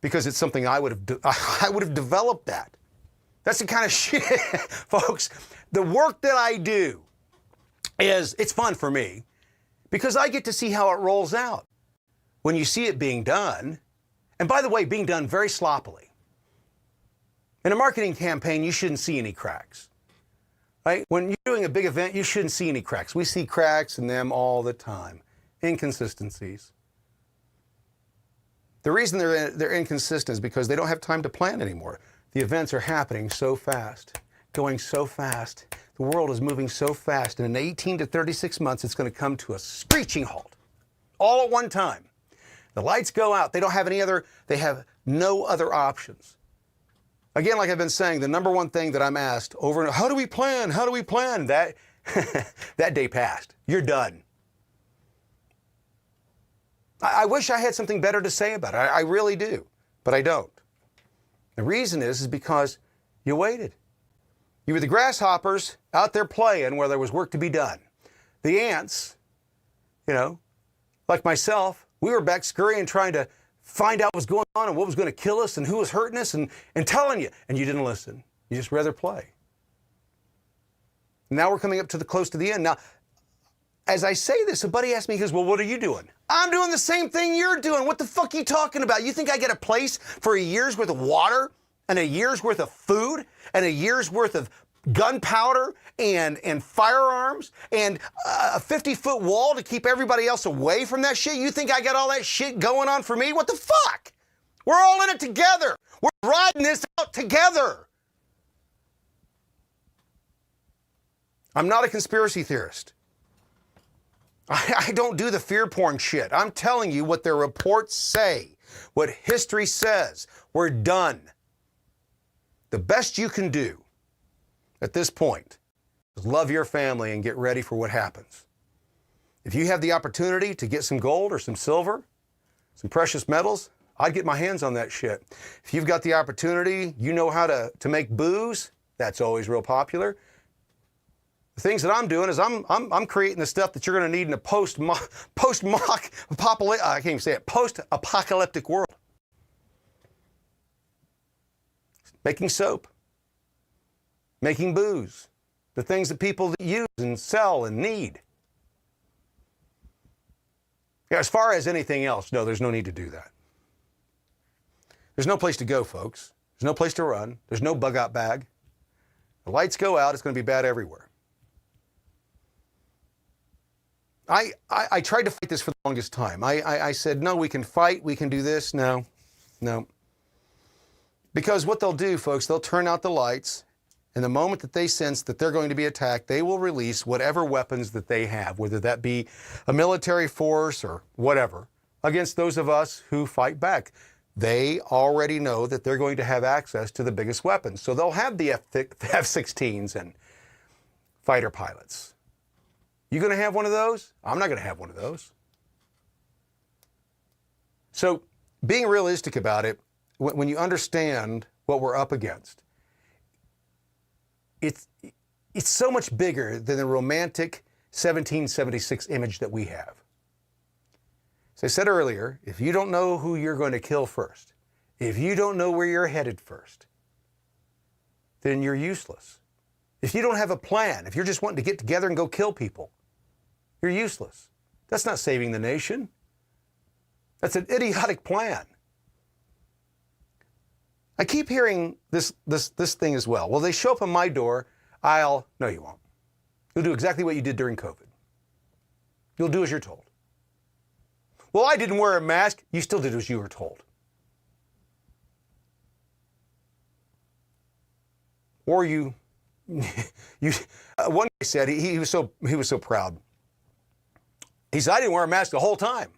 Speaker 1: Because it's something I would have developed that. That's the kind of shit, folks. The work that I do it's fun for me because I get to see how it rolls out. When you see it being done, and by the way, being done very sloppily. In a marketing campaign, you shouldn't see any cracks, right? When you're doing a big event, you shouldn't see any cracks. We see cracks in them all the time. Inconsistencies. The reason they're inconsistent is because they don't have time to plan anymore. The events are happening so fast, going so fast. The world is moving so fast. And in 18 to 36 months, it's going to come to a screeching halt, all at one time. The lights go out. They don't have they have no other options. Again, like I've been saying, the number one thing that I'm asked over and over, how do we plan? How do we plan? That day passed. You're done. I wish I had something better to say about it. I really do, but I don't. The reason is because you waited. You were the grasshoppers out there playing where there was work to be done. The ants, like myself, we were back scurrying trying to find out what was going on and what was going to kill us and who was hurting us and telling you, and you didn't listen. You just rather play. Now we're coming up close to the end. Now, as I say this, a buddy asked me, he goes, well, what are you doing? I'm doing the same thing you're doing. What the fuck are you talking about? You think I get a place for a year's worth of water and a year's worth of food and a year's worth of gunpowder and firearms and a 50-foot wall to keep everybody else away from that shit? You think I got all that shit going on for me? What the fuck? We're all in it together. We're riding this out together. I'm not a conspiracy theorist. I don't do the fear porn shit. I'm telling you what their reports say, what history says. We're done. The best you can do at this point is love your family and get ready for what happens. If you have the opportunity to get some gold or some silver, some precious metals, I'd get my hands on that shit. If you've got the opportunity, you know how to make booze, that's always real popular. The things that I'm doing is I'm creating the stuff that you're going to need in a post-apocalyptic world. Making soap, making booze, the things that people use and sell and need. Yeah, as far as anything else, no, there's no need to do that. There's no place to go, folks. There's no place to run. There's no bug-out bag. The lights go out, it's going to be bad everywhere. I tried to fight this for the longest time. I said, no, we can fight, we can do this. No. Because what they'll do, folks, they'll turn out the lights, and the moment that they sense that they're going to be attacked, they will release whatever weapons that they have, whether that be a military force or whatever, against those of us who fight back. They already know that they're going to have access to the biggest weapons. So they'll have the F-16s and fighter pilots. You going to have one of those? I'm not going to have one of those. So being realistic about it, when you understand what we're up against, it's so much bigger than the romantic 1776 image that we have. As I said earlier, if you don't know who you're going to kill first, if you don't know where you're headed first, then you're useless. If you don't have a plan, if you're just wanting to get together and go kill people, you're useless. That's not saving the nation. That's an idiotic plan. I keep hearing this thing as well. Well, they show up on my door, no, you won't. You'll do exactly what you did during COVID. You'll do as you're told. Well, I didn't wear a mask. You still did as you were told. Or one guy said he was so proud. He said, I didn't wear a mask the whole time.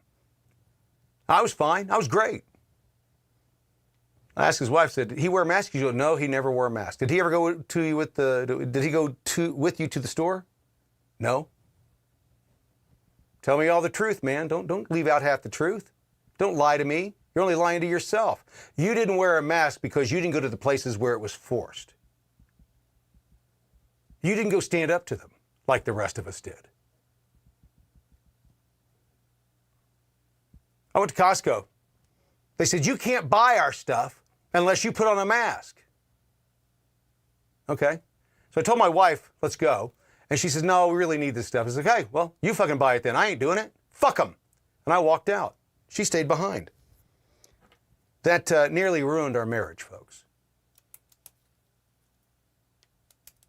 Speaker 1: I was fine. I was great. I asked his wife, said, did he wear a mask? She said, no, he never wore a mask. Did he ever go with you to the store? No. Tell me all the truth, man. Don't leave out half the truth. Don't lie to me. You're only lying to yourself. You didn't wear a mask because you didn't go to the places where it was forced. You didn't go stand up to them like the rest of us did. I went to Costco. They said, you can't buy our stuff unless you put on a mask. Okay. So I told my wife, let's go. And she says, no, we really need this stuff. I said, okay, well, you fucking buy it then. I ain't doing it. Fuck them. And I walked out. She stayed behind. That nearly ruined our marriage, folks.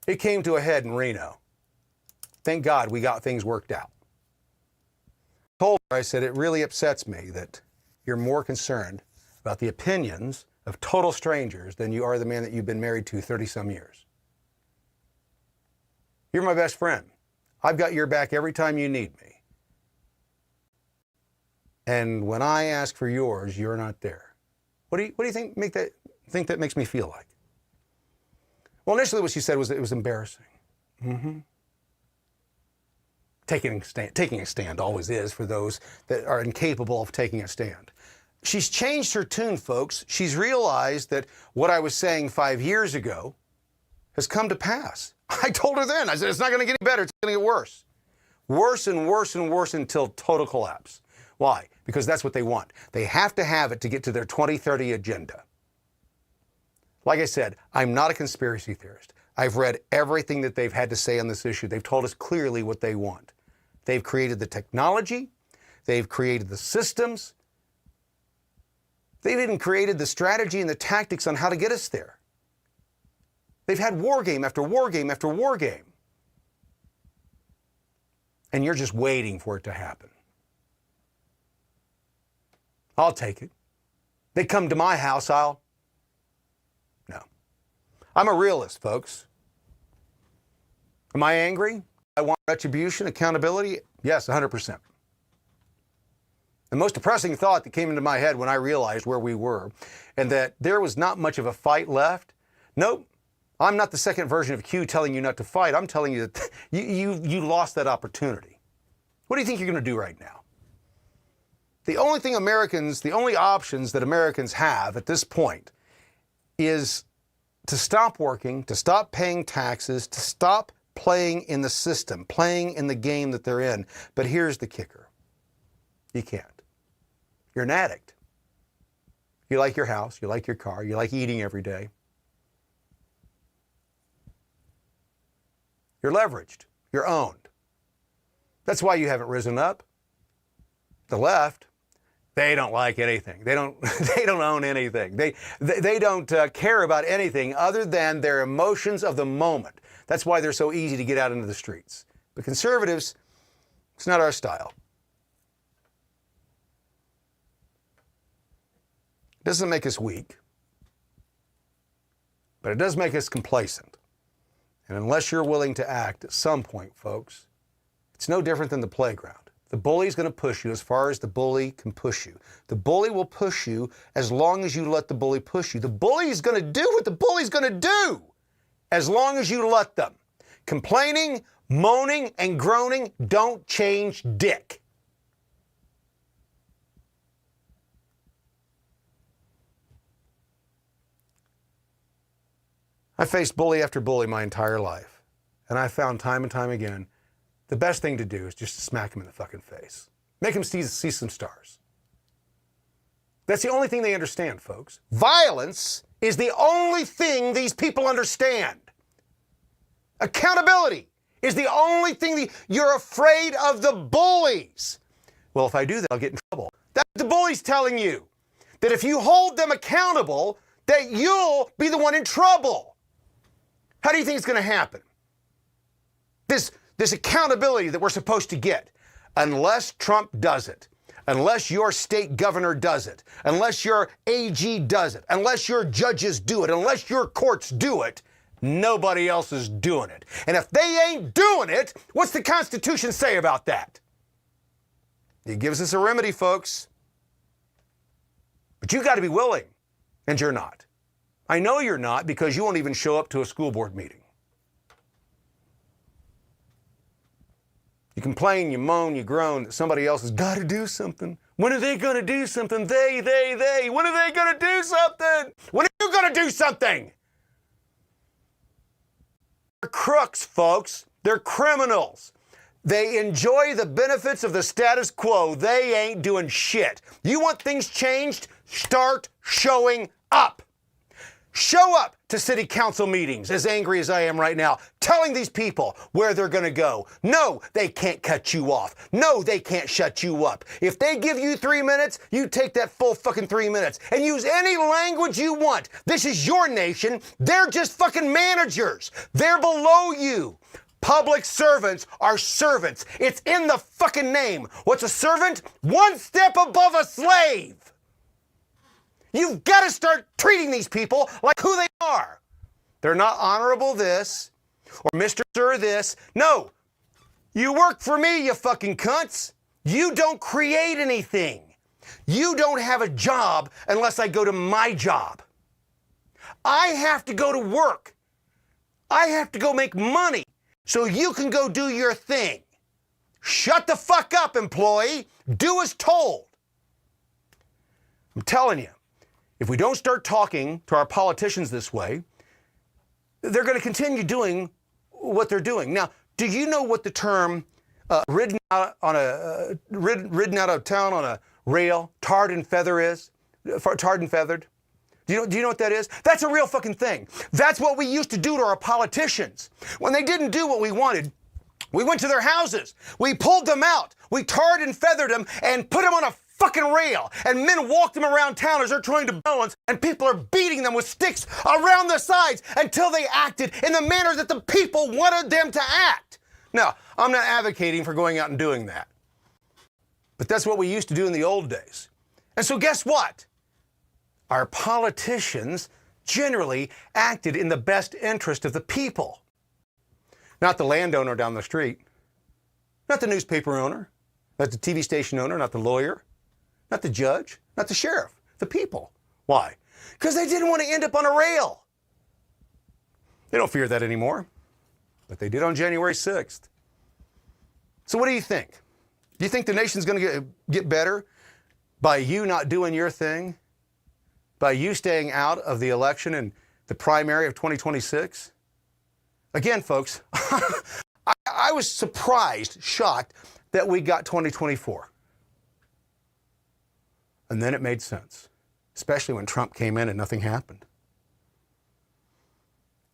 Speaker 1: It came to a head in Reno. Thank God we got things worked out. I told her, I said, it really upsets me that you're more concerned about the opinions of total strangers than you are the man that you've been married to 30-some years. You're my best friend. I've got your back every time you need me. And when I ask for yours, you're not there. What do you think that makes me feel like? Well, initially what she said was that it was embarrassing. Mm-hmm. Taking a stand always is for those that are incapable of taking a stand. She's changed her tune, folks. She's realized that what I was saying 5 years ago has come to pass. I told her then, I said, it's not going to get any better. It's going to get worse. Worse and worse and worse until total collapse. Why? Because that's what they want. They have to have it to get to their 2030 agenda. Like I said, I'm not a conspiracy theorist. I've read everything that they've had to say on this issue. They've told us clearly what they want. They've created the technology. They've created the systems. They've even created the strategy and the tactics on how to get us there. They've had war game after war game after war game. And you're just waiting for it to happen. I'll take it. They come to my house, no. I'm a realist, folks. Am I angry? I want retribution, accountability? Yes, 100%. The most depressing thought that came into my head when I realized where we were and that there was not much of a fight left. Nope. I'm not the second version of Q telling you not to fight. I'm telling you that you lost that opportunity. What do you think you're going to do right now? The only options that Americans have at this point is to stop working, to stop paying taxes, to stop playing in the system, playing in the game that they're in. But here's the kicker. You can't. You're an addict. You like your house, you like your car, you like eating every day. You're leveraged. You're owned. That's why you haven't risen up. The left, they don't like anything. They don't own anything. They don't care about anything other than their emotions of the moment. That's why they're so easy to get out into the streets. But conservatives, it's not our style. It doesn't make us weak, but it does make us complacent. And unless you're willing to act at some point, folks, it's no different than the playground. The bully's going to push you as far as the bully can push you. The bully will push you as long as you let the bully push you. The bully is going to do what the bully's going to do as long as you let them. Complaining, moaning, and groaning don't change dick. I faced bully after bully my entire life, and I found time and time again the best thing to do is just to smack him in the fucking face. Make him see some stars. That's the only thing they understand, folks. Violence is the only thing these people understand. Accountability is the only thing you're afraid of the bullies. Well, if I do that, I'll get in trouble. That's what the bully's telling you. That if you hold them accountable, that you'll be the one in trouble. How do you think it's going to happen? This accountability that we're supposed to get, unless Trump does it, unless your state governor does it, unless your AG does it, unless your judges do it, unless your courts do it, nobody else is doing it. And if they ain't doing it, what's the Constitution say about that? It gives us a remedy, folks. But you got to be willing, and you're not. I know you're not because you won't even show up to a school board meeting. You complain, you moan, you groan that somebody else has got to do something. When are they going to do something? They. When are they going to do something? When are you going to do something? They're crooks, folks. They're criminals. They enjoy the benefits of the status quo. They ain't doing shit. You want things changed? Start showing up. Show up to city council meetings, as angry as I am right now, telling these people where they're going to go. No, they can't cut you off. No, they can't shut you up. If they give you 3 minutes, you take that full fucking 3 minutes and use any language you want. This is your nation. They're just fucking managers. They're below you. Public servants are servants. It's in the fucking name. What's a servant? One step above a slave. You've got to start treating these people like who they are. They're not honorable this or Mr. Sir this. No, you work for me, you fucking cunts. You don't create anything. You don't have a job unless I go to my job. I have to go to work. I have to go make money so you can go do your thing. Shut the fuck up, employee. Do as told. I'm telling you. If we don't start talking to our politicians this way, they're going to continue doing what they're doing. Now, do you know what the term ridden out of town on a rail, tarred and feather is? Tarred and feathered? Do you know what that is? That's a real fucking thing. That's what we used to do to our politicians. When they didn't do what we wanted, we went to their houses. We pulled them out. We tarred and feathered them and put them on a fucking rail, and men walk them around town as they're trying to balance, and people are beating them with sticks around the sides until they acted in the manner that the people wanted them to act. Now, I'm not advocating for going out and doing that, but that's what we used to do in the old days. And so guess what? Our politicians generally acted in the best interest of the people. Not the landowner down the street, not the newspaper owner, not the TV station owner, not the lawyer, not the judge, not the sheriff, the people. Why? Because they didn't want to end up on a rail. They don't fear that anymore, but they did on January 6th. So what do you think? Do you think the nation's going to get better by you not doing your thing? By you staying out of the election and the primary of 2026? Again, folks, I was surprised, shocked that we got 2024. And then it made sense, especially when Trump came in and nothing happened.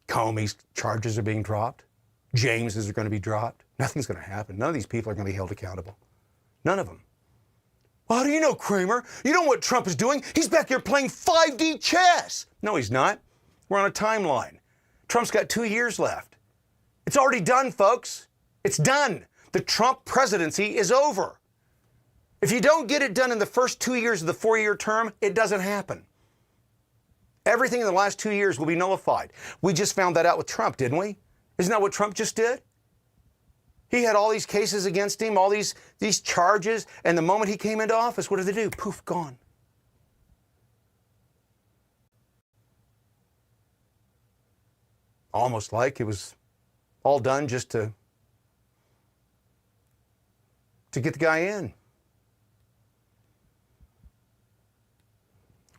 Speaker 1: Comey's charges are being dropped. James's are going to be dropped. Nothing's going to happen. None of these people are going to be held accountable. None of them. Well, how do you know, Kramer? You know what Trump is doing? He's back there playing 5D chess. No, he's not. We're on a timeline. Trump's got 2 years left. It's already done, folks. It's done. The Trump presidency is over. If you don't get it done in the first 2 years of the 4-year term, it doesn't happen. Everything in the last 2 years will be nullified. We just found that out with Trump, didn't we? Isn't that what Trump just did? He had all these cases against him, all these charges, and the moment he came into office, what did they do? Poof, gone. Almost like it was all done just to get the guy in.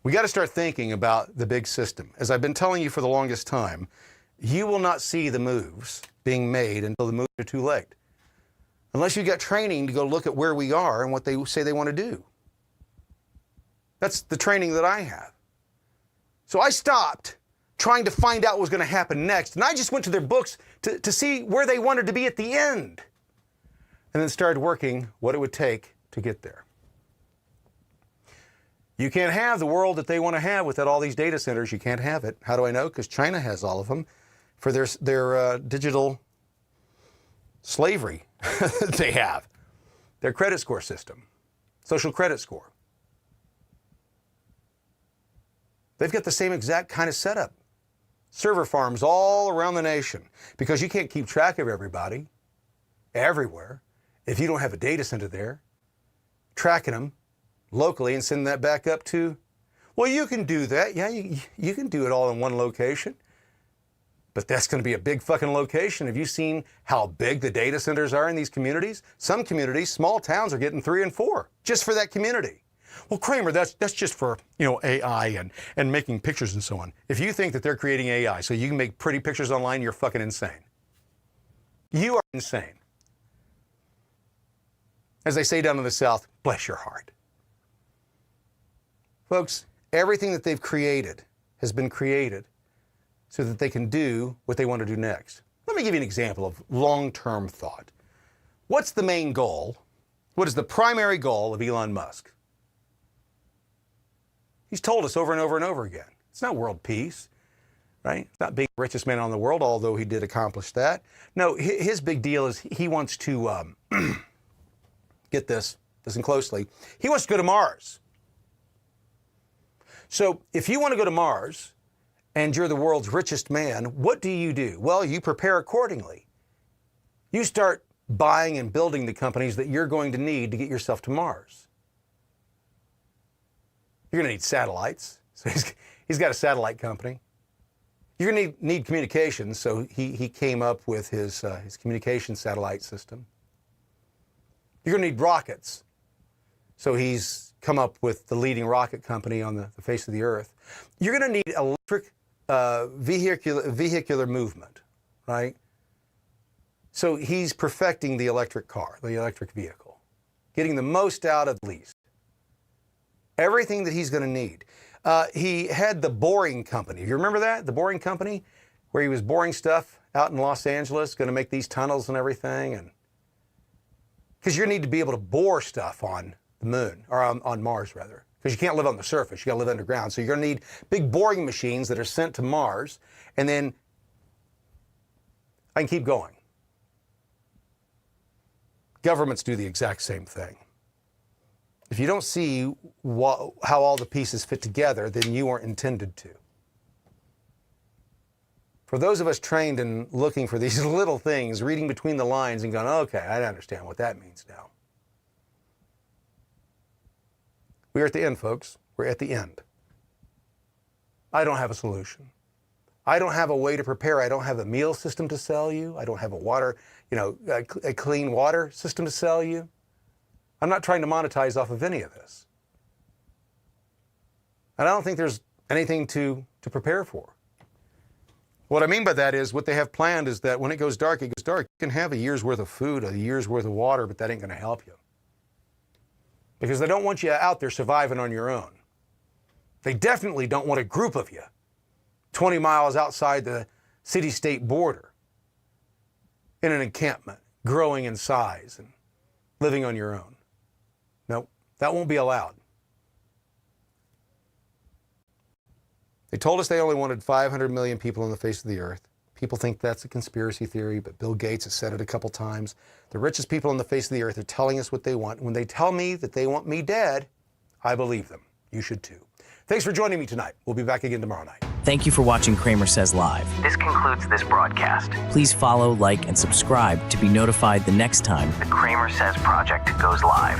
Speaker 1: We got to start thinking about the big system. As I've been telling you for the longest time, you will not see the moves being made until the moves are too late. Unless you got training to go look at where we are and what they say they want to do. That's the training that I have. So I stopped trying to find out what was going to happen next, and I just went to their books to see where they wanted to be at the end, and then started working what it would take to get there. You can't have the world that they want to have without all these data centers. You can't have it. How do I know? Because China has all of them for their digital slavery they have. Their credit score system, social credit score. They've got the same exact kind of setup. Server farms all around the nation because you can't keep track of everybody everywhere if you don't have a data center there tracking them locally and send that back up to, well, you can do that. Yeah, you can do it all in one location. But that's going to be a big fucking location. Have you seen how big the data centers are in these communities? Some communities, small towns, are getting 3 and 4 just for that community. Well, Kramer, that's just for, AI and making pictures and so on. If you think that they're creating AI so you can make pretty pictures online, you're fucking insane. You are insane. As they say down in the South, bless your heart. Folks, everything that they've created has been created so that they can do what they want to do next. Let me give you an example of long-term thought. What's the main goal? What is the primary goal of Elon Musk? He's told us over and over and over again. It's not world peace, right? It's not being the richest man in the world, although he did accomplish that. No, his big deal is he wants to, get this, listen closely, he wants to go to Mars. So if you want to go to Mars and you're the world's richest man, what do? Well, you prepare accordingly. You start buying and building the companies that you're going to need to get yourself to Mars. You're going to need satellites. So he's got a satellite company. You're going to need communications. So he came up with his communication satellite system. You're going to need rockets. So he's come up with the leading rocket company on the face of the earth. You're going to need electric vehicular movement, right? So he's perfecting the electric car, the electric vehicle, getting the most out of the least. Everything that he's going to need. He had the boring company. You remember that? The boring company, where he was boring stuff out in Los Angeles, going to make these tunnels and everything. And because you're going to need to be able to bore stuff on the moon, or on Mars, rather. Because you can't live on the surface. You got to live underground. So you're going to need big boring machines that are sent to Mars. And then I can keep going. Governments do the exact same thing. If you don't see how all the pieces fit together, then you weren't intended to. For those of us trained in looking for these little things, reading between the lines and going, okay, I understand what that means now. We're at the end, folks. We're at the end. I don't have a solution. I don't have a way to prepare. I don't have a meal system to sell you. I don't have a water, a clean water system to sell you. I'm not trying to monetize off of any of this. And I don't think there's anything to prepare for. What I mean by that is what they have planned is that when it goes dark, it goes dark. You can have a year's worth of food, a year's worth of water, but that ain't going to help you. Because they don't want you out there surviving on your own. They definitely don't want a group of you 20 miles outside the city-state border in an encampment, growing in size and living on your own. Nope, that won't be allowed. They told us they only wanted 500 million people on the face of the earth. People think that's a conspiracy theory, but Bill Gates has said it a couple times. The richest people on the face of the earth are telling us what they want. When they tell me that they want me dead, I believe them. You should too. Thanks for joining me tonight. We'll be back again tomorrow night.
Speaker 4: Thank you for watching Kramer Says Live.
Speaker 13: This concludes this broadcast.
Speaker 4: Please follow, like, and subscribe to be notified the next time
Speaker 13: The CramerSez project goes live.